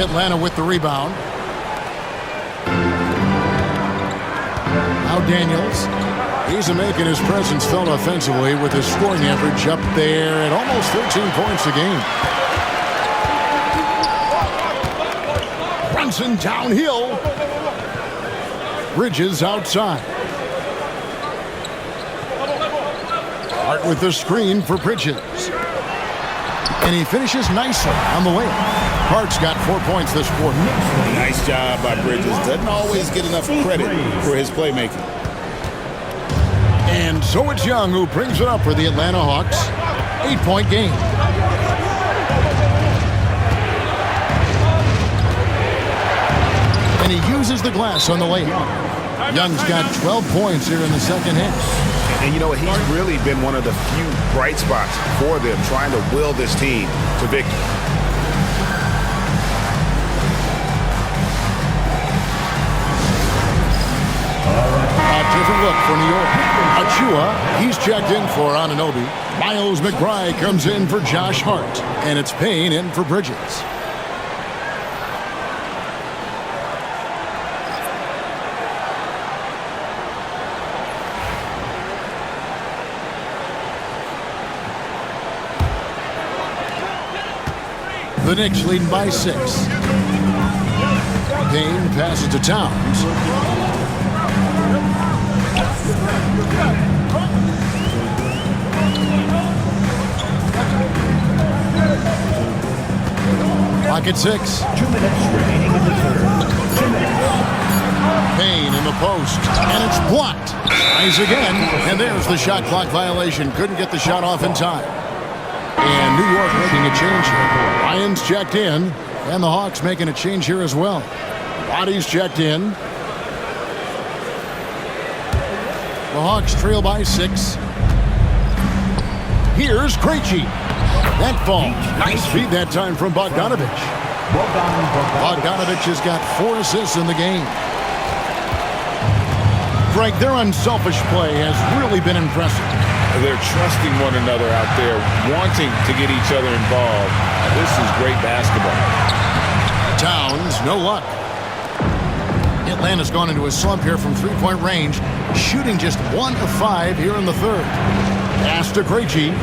Atlanta with the rebound. Now Daniels. He's making his presence felt offensively with his scoring average up there at almost 13 points a game. Brunson downhill. Bridges outside. Hart with the screen for Bridges. And he finishes nicely on the layup. Hart's got 4 points this quarter. Nice job by Bridges. Doesn't always get enough credit for his playmaking. And so it's Young who brings it up for the Atlanta Hawks. 8-point game. And he uses the glass on the layup. Young's got 12 points here in the second half. And you know what? He's really been one of the few bright spots for them, trying to will this team to victory. A different look for New York. Achua, he's checked in for Anunoby. Miles McBride comes in for Josh Hart. And it's Payne in for Bridges. The Knicks leading by 6. Payne passes to Towns. Clock at 6. 2 minutes remaining in the third. 2 minutes. Payne in the post, and it's blocked. Tries again, and there's the shot clock violation. Couldn't get the shot off in time. And New York making a change here. Ryan's checked in, and the Hawks making a change here as well. Body's checked in. The Hawks trail by 6. Here's Krejci. That ball. Nice feed that time from Bogdanovich. Bogdanovich has got 4 assists in the game. Greg, their unselfish play has really been impressive. They're trusting one another out there, wanting to get each other involved. This is great basketball. Towns, no luck. Atlanta's gone into a slump here from three-point range, shooting just 1 of 5 here in the third. Pass to Krejci.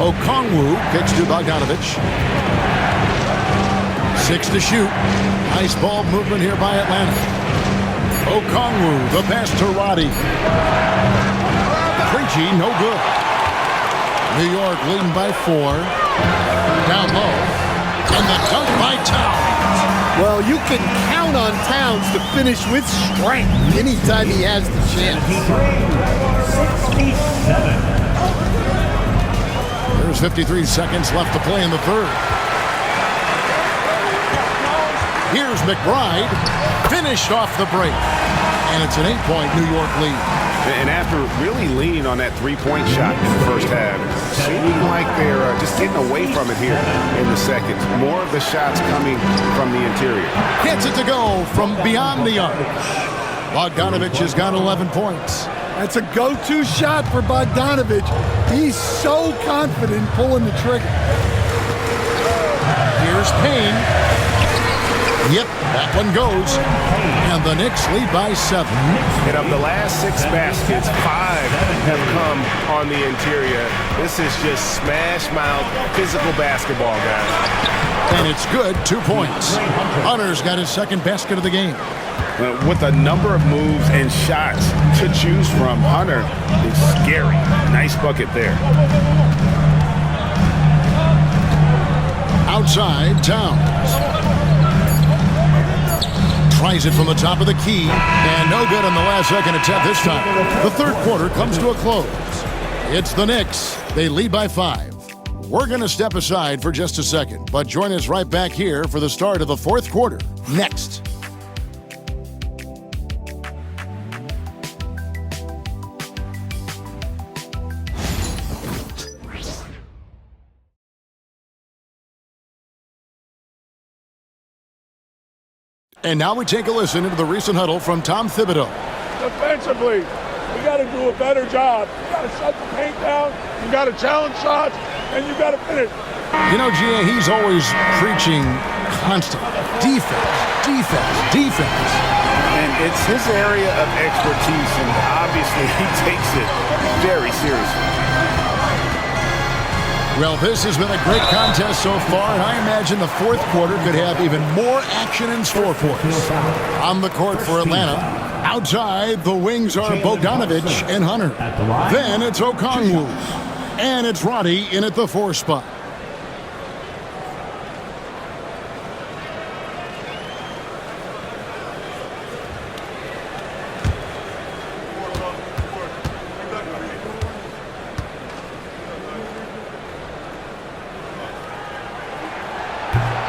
Okongwu kicks to Bogdanovich. 6 to shoot. Nice ball movement here by Atlanta. Okongwu, the pass to Roddy. Krejci, no good. New York leading by 4. Down low. And the dunk by Towns. Well, you can count on Towns to finish with strength anytime he has the chance. 67. There's 53 seconds left to play in the third. Here's McBride, finished off the break. And it's an 8-point New York lead. And after really leaning on that three-point shot in the first half, seeming like they're just getting away from it here in the second. More of the shots coming from the interior. Gets it to go from beyond the arc. Bogdanovich has got 11 points. That's a go-to shot for Bogdanovich. He's so confident pulling the trigger. Here's Payne. Yep, that one goes. And the Knicks lead by 7. And of the last 6 baskets, 5 have come on the interior. This is just smash-mouth physical basketball, guys. And it's good, 2 points. Hunter's got his second basket of the game. With a number of moves and shots to choose from, Hunter is scary. Nice bucket there. Outside, Towns. Tries it from the top of the key, and no good on the last second attempt this time. The third quarter comes to a close. It's the Knicks. They lead by 5. We're going to step aside for just a second, but join us right back here for the start of the fourth quarter. Next. And now we take a listen into the recent huddle from Tom Thibodeau. Defensively, we got to do a better job. You got to shut the paint down, you got to challenge shots, and you got to finish. You know, Gia, he's always preaching constant defense, defense, defense. And it's his area of expertise, and obviously he takes it very seriously. Well, this has been a great contest so far, and I imagine the fourth quarter could have even more action in store for us. On the court for Atlanta, outside, the wings are Bogdanovich and Hunter. Then it's Okongwu, and it's Roddy in at the 4 spot.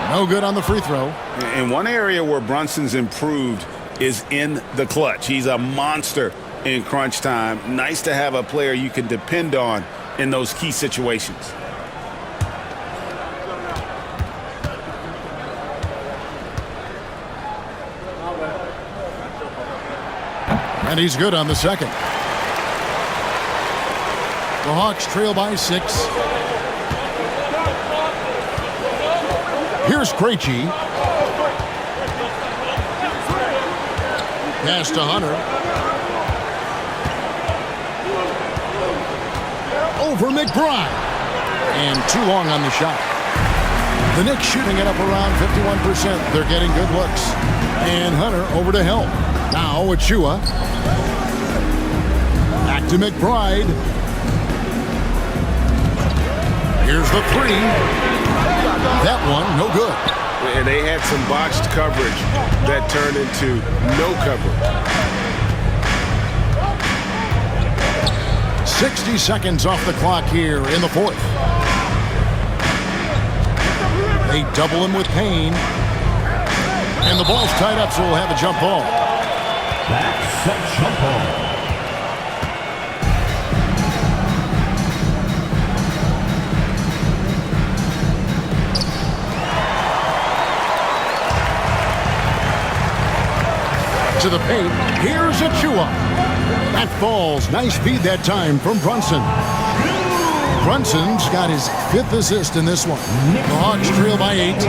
No good on the free throw. And one area where Brunson's improved is in the clutch. He's a monster in crunch time. Nice to have a player you can depend on in those key situations. And he's good on the second. The Hawks trail by 6. Here's Krejci. Pass to Hunter. Over McBride. And too long on the shot. The Knicks shooting it up around 51%. They're getting good looks. And Hunter over to help. Now Achua. Back to McBride. Here's the 3. That one, no good. And they had some botched coverage that turned into no coverage. 60 seconds off the clock here in the fourth. They double him with Payne. And the ball's tied up, so we'll have a jump ball. That's a jump ball. To the paint. Here's Achua. That falls. Nice feed that time from Brunson. Brunson's got his 5th assist in this one. The Hawks trail by 8. 72.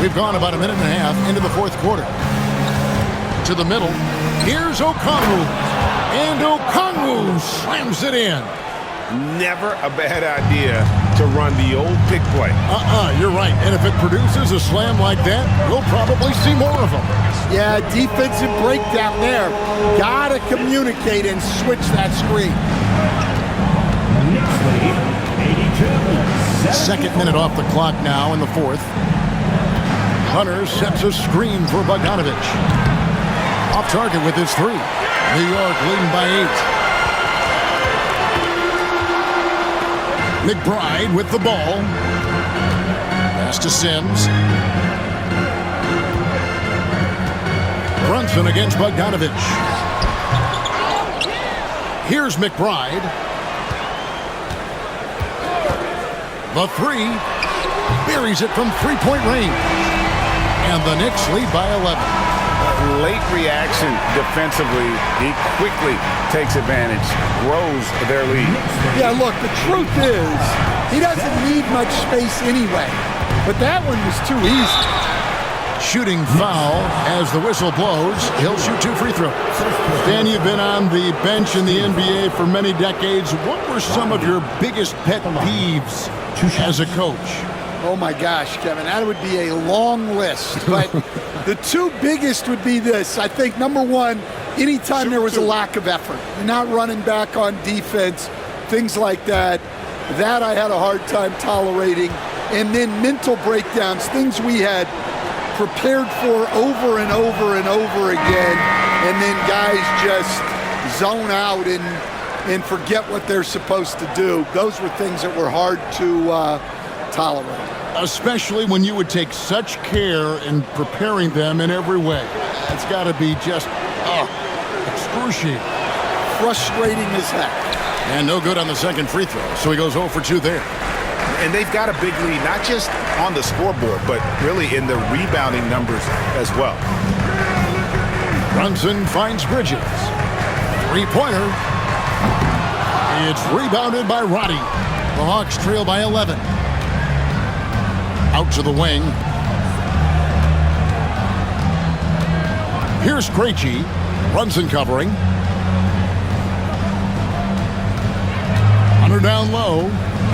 We've gone about a minute and a half into the fourth quarter. To the middle. Here's Okongwu. And Okongwu slams it in. Never a bad idea to run the old pick play. You're right. And if it produces a slam like that, we'll probably see more of them. Yeah, defensive breakdown there. Gotta communicate and switch that screen. Knicks lead, 82. Second minute off the clock now in the fourth. Hunter sets a screen for Bogdanovich. Off target with his 3. New York leading by 8. McBride with the ball. Pass to Sims. Brunson against Bogdanovich. Here's McBride. The three. Buries it from three-point range. And the Knicks lead by 11. Late reaction defensively. He quickly takes advantage, grows their lead. Yeah, look, the truth is, he doesn't need much space anyway. But that one was too easy. Shooting foul as the whistle blows. He'll shoot 2 free throws. Dan, you've been on the bench in the NBA for many decades. What were some of your biggest pet peeves as a coach? Oh my gosh, Kevin, that would be a long list. But the two biggest would be this. I think number one, anytime there was a lack of effort, you're not running back on defense, things like that. That I had a hard time tolerating. And then mental breakdowns, things we had prepared for over and over and over again, and then guys just zone out and forget what they're supposed to do. Those were things that were hard to tolerate. Especially when you would take such care in preparing them in every way. It's got to be just excruciating. Frustrating as heck. And no good on the second free throw, so he goes 0 for 2 there. And they've got a big lead, not just on the scoreboard, but really in the rebounding numbers as well. Brunson finds Bridges. Three-pointer. It's rebounded by Roddy. The Hawks trail by 11. Out to the wing. Here's Krejci. Brunson covering. Hunter down low.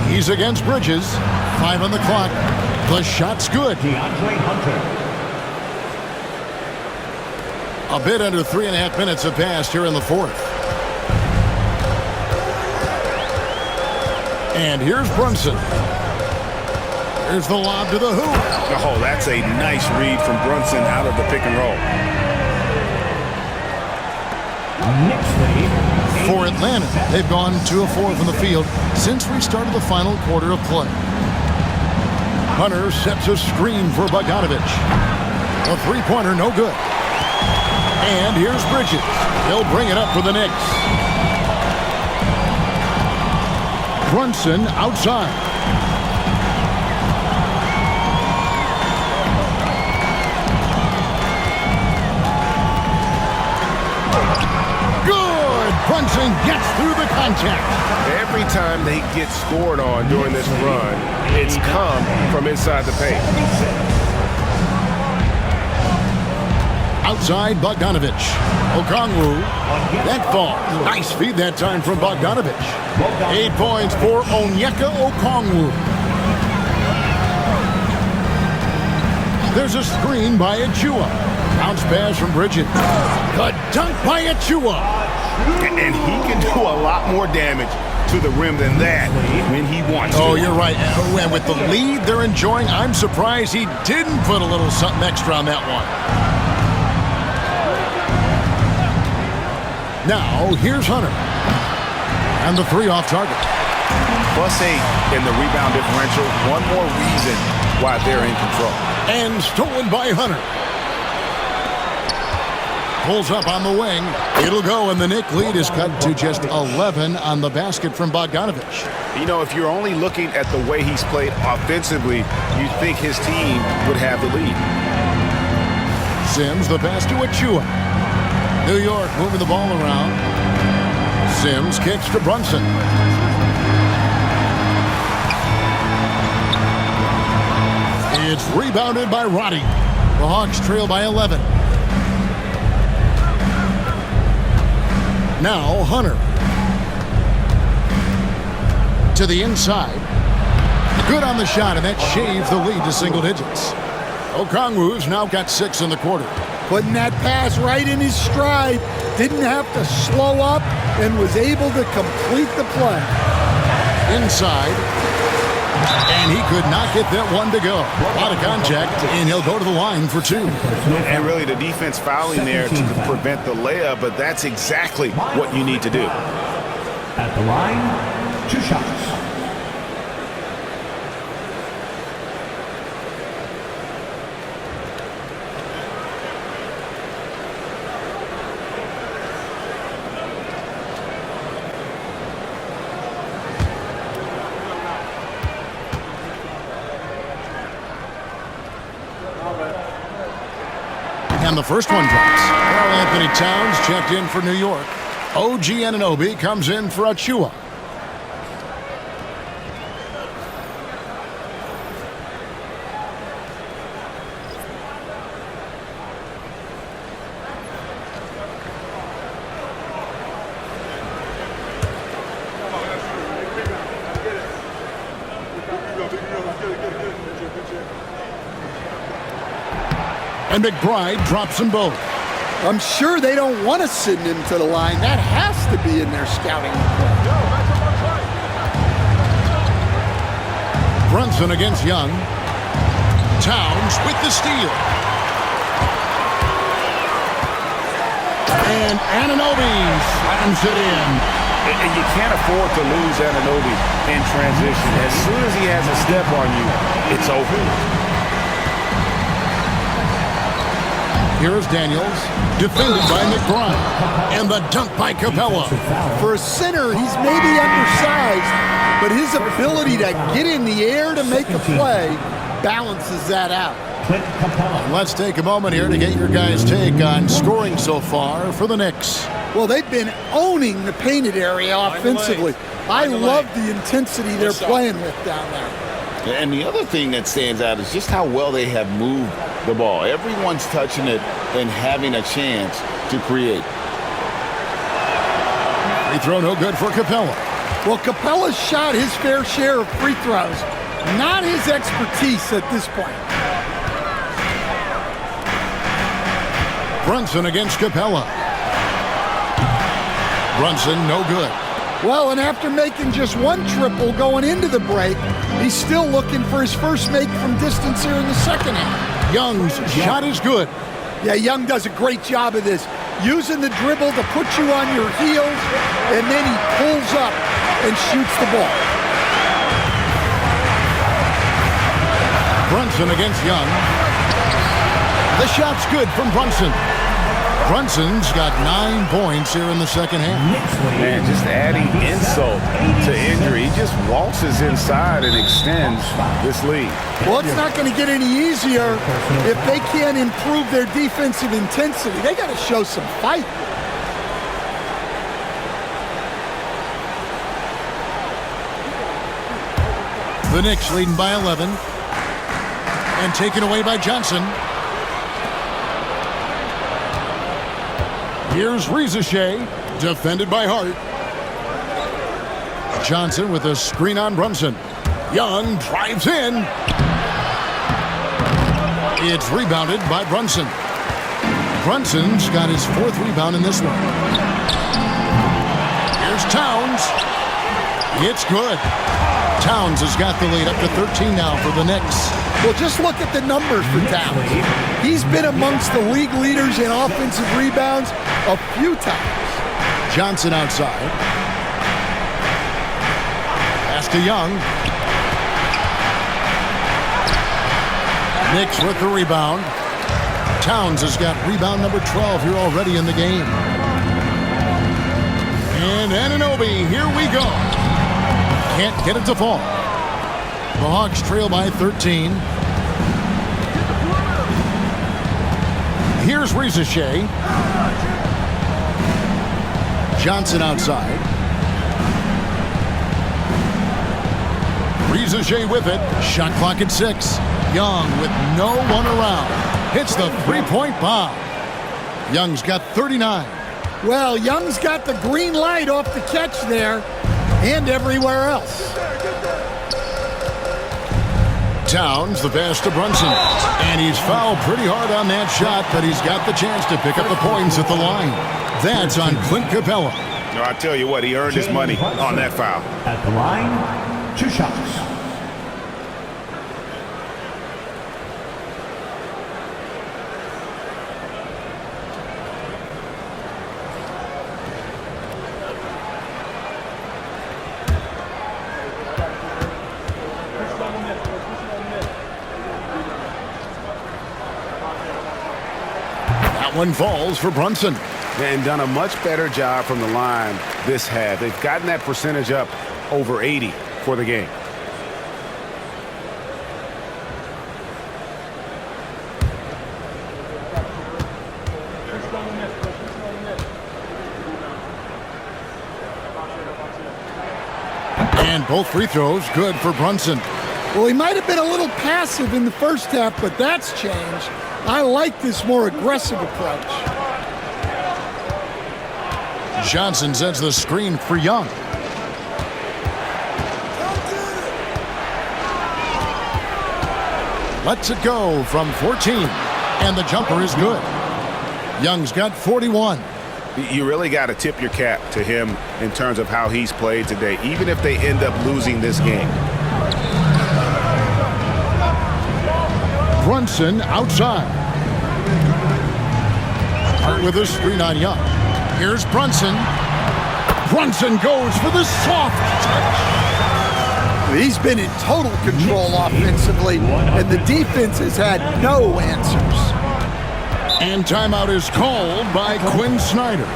He's against Bridges. 5 on the clock. The shot's good. DeAndre Hunter. A bit under 3.5 minutes have passed here in the fourth. And here's Brunson. Here's the lob to the hoop. Oh, that's a nice read from Brunson out of the pick and roll. Knicks lead. For Atlanta, they've gone 2 of 4 from the field since we started the final quarter of play. Hunter sets a screen for Bogdanovich. A three-pointer, no good. And here's Bridges. They'll bring it up for the Knicks. Brunson outside. Brunson gets through the contact. Every time they get scored on during this run, it's come from inside the paint. Outside Bogdanovich. Okongwu. That fall. Nice feed that time from Bogdanovich. 8 points for Onyeka Okongwu. There's a screen by Achua. Bounce pass from Bridges. The dunk by Achua. And he can do a lot more damage to the rim than that when he wants to. Oh, you're right. And with the lead they're enjoying, I'm surprised he didn't put a little something extra on that one. Now, here's Hunter. And the 3 off target. +8 in the rebound differential. One more reason why they're in control. And stolen by Hunter. Pulls up on the wing. It'll go, and the Knick lead is cut to just 11 on the basket from Bogdanovich. You know, if you're only looking at the way he's played offensively, you'd think his team would have the lead. Sims, the pass to Achua. New York moving the ball around. Sims kicks to Brunson. It's rebounded by Roddy. The Hawks trail by 11. Now Hunter. To the inside. Good on the shot, and that shaves the lead to single digits. Okongwu's now got 6 in the quarter. Putting that pass right in his stride. Didn't have to slow up and was able to complete the play. Inside. And he could not get that one to go. A lot of contact, and he'll go to the line for 2. And really the defense fouling there to prevent the layup, but that's exactly what you need to do. At the line, 2 shots. the first one drops. Karl Anthony Towns checked in for New York. OG Anunoby comes in for Achua. And McBride drops them both. I'm sure they don't want to send him to the line. That has to be in their scouting report. Brunson against Young. Towns with the steal. And Anunoby slams it in. And you can't afford to lose Anunoby in transition. As soon as he has a step on you, it's over. Here's Daniels, defended by McBride, and the dunk by Capella. For a center, he's maybe undersized, but his ability to get in the air to make a play balances that out. Let's take a moment here to get your guys' take on scoring so far for the Knicks. Well, they've been owning the painted area offensively. I love the intensity they're playing with down there. And the other thing that stands out is just how well they have moved the ball. Everyone's touching it and having a chance to create. Free throw no good for Capella. Well, Capella's shot his fair share of free throws. Not his expertise at this point. Brunson against Capella. Brunson no good. Well, and after making just one triple going into the break, he's still looking for his first make from distance here in the second half. Young's shot is good. Yeah, Young does a great job of this. Using the dribble to put you on your heels, and then he pulls up and shoots the ball. Brunson against Young. The shot's good from Brunson. Brunson's got 9 points here in the second half. Man, just adding insult to injury. He just waltzes inside and extends this lead. Well, it's not going to get any easier if they can't improve their defensive intensity. They got to show some fight. The Knicks leading by 11. And taken away by Johnson. Here's Rizachet, defended by Hart. Johnson with a screen on Brunson. Young drives in. It's rebounded by Brunson. Brunson's got his 4th rebound in this one. Here's Towns. It's good. Towns has got the lead up to 13 now for the Knicks. Well, just look at the numbers for Towns. He's been amongst the league leaders in offensive rebounds a few times. Johnson outside. Pass to Young. Knicks with the rebound. Towns has got rebound number 12 here already in the game. And Anunoby, here we go. Can't get it to fall. The Hawks trail by 13. Here's Rizachet. Johnson outside. Rizachet with it. Shot clock at 6. Young with no one around. Hits the three-point bomb. Young's got 39. Well, Young's got the green light off the catch there and everywhere else. Towns, the pass to Brunson. And he's fouled pretty hard on that shot, but he's got the chance to pick up the points at the line. That's on Clint Capella. No, I tell you what, he earned his money on that foul. At the line, 2 shots. One falls for Brunson. And done a much better job from the line this half. They've gotten that percentage up over 80 for the game. And both free throws good for Brunson. Well, he might have been a little passive in the first half, but that's changed. I like this more aggressive approach. Johnson sets the screen for Young. Lets it go from 14. And the jumper is good. Young's got 41. You really got to tip your cap to him in terms of how he's played today, even if they end up losing this game. Brunson outside. With a screen on Young. Here's Brunson. Brunson goes for the soft touch. He's been in total control offensively, and the defense has had no answers. And timeout is called by Quinn Snyder.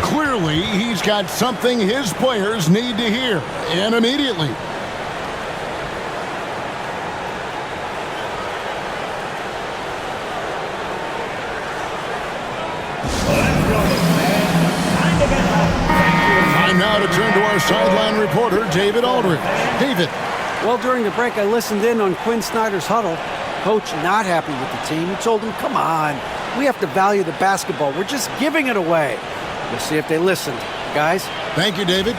Clearly, he's got something his players need to hear, and immediately. Time now to turn to our sideline reporter, David Aldridge. David. Well, during the break, I listened in on Quinn Snyder's huddle. Coach not happy with the team. He told him, come on, we have to value the basketball. We're just giving it away. We'll see if they listened. Guys? Thank you, David.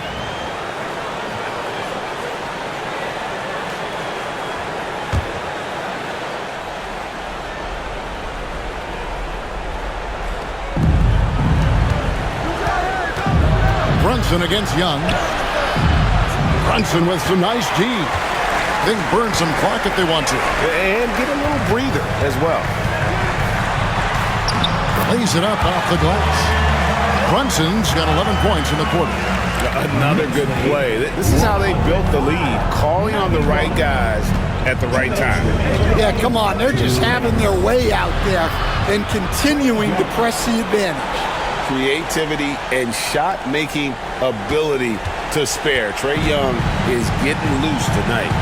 Brunson against Young. Brunson with some nice D. They can burn some clock if they want to. And get a little breather as well. Lays it up off the glass. Brunson's got 11 points in the quarter. Another good play. This is how they built the lead, calling on the right guys at the right time. Yeah, come on. They're just having their way out there and continuing to press the advantage. Creativity and shot-making ability to spare. Trae Young is getting loose tonight.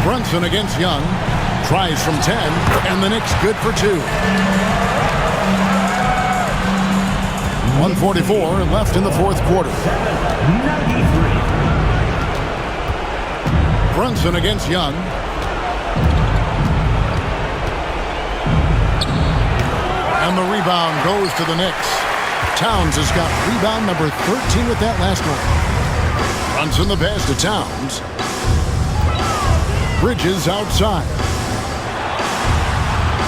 Brunson against Young. Tries from 10, and the Knicks good for 2. 1:44 left in the fourth quarter. 93. Brunson against Young. And the rebound goes to the Knicks. Towns has got rebound number 13 with that last one. Brunson the pass to Towns. Bridges outside.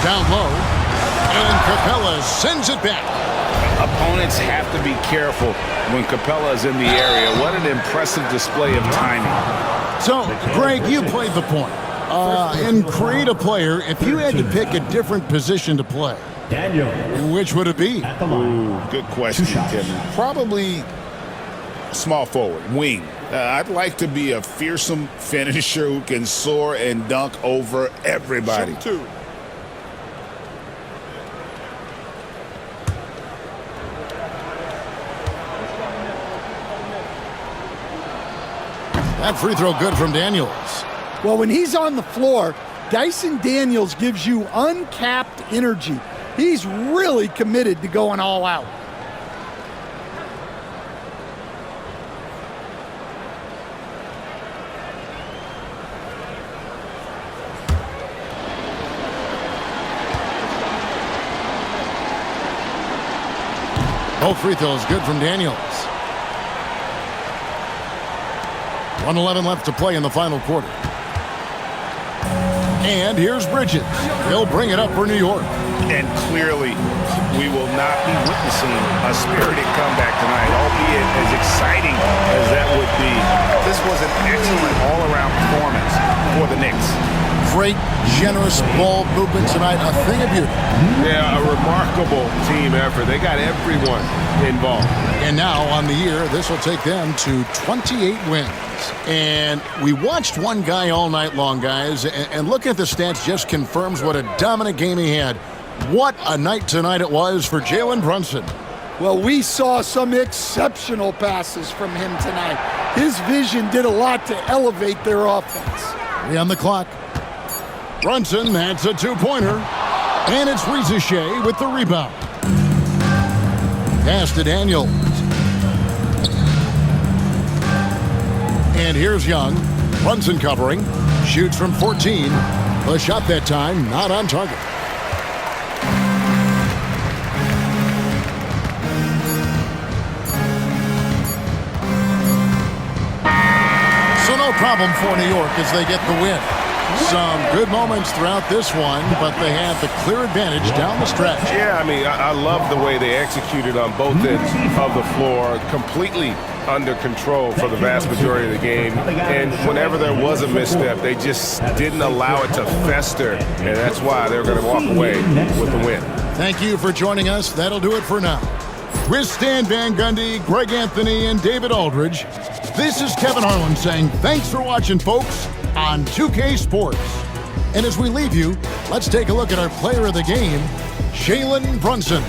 Down low. And Capella sends it back. Opponents have to be careful when Capella is in the area. What an impressive display of timing. So, Greg, you played the point. In create a player, if you had to pick a different position to play, Daniel. which would it be? At the line. Ooh, good question, Tim. Probably small forward, wing. I'd like to be a fearsome finisher who can soar and dunk over everybody. That free throw good from Daniels. Well, when he's on the floor, Dyson Daniels gives you uncapped energy. He's really committed to going all out. Both free throws good from Daniels. 1:11 left to play in the final quarter. And here's Bridges. He'll bring it up for New York. And clearly, we will not be witnessing a spirited comeback tonight, albeit as exciting as that would be. This was an excellent all-around performance for the Knicks. Great, generous ball movement tonight. A thing of beauty. Yeah, a remarkable team effort. They got everyone involved. And now on the year, this will take them to 28 wins. And we watched one guy all night long, guys, and looking at the stats just confirms what a dominant game he had. What a night tonight it was for Jalen Brunson. Well, we saw some exceptional passes from him tonight. His vision did a lot to elevate their offense. 3 on the clock. Brunson, that's a two-pointer. And it's Rizachet with the rebound. Pass to Daniels. And here's Young. Brunson covering. Shoots from 14. The shot that time not on target. So no problem for New York as they get the win. Some good moments throughout this one, but they have the clear advantage down the stretch. Yeah, I mean, I love the way they executed on both ends of the floor, completely under control for the vast majority of the game. And whenever there was a misstep, they just didn't allow it to fester, and that's why they're going to walk away with the win. Thank you for joining us. That'll do it for now. With Stan Van Gundy, Greg Anthony, and David Aldridge, this is Kevin Harlan saying thanks for watching, folks, on 2K Sports. And as we leave you, let's take a look at our player of the game, Jalen Brunson.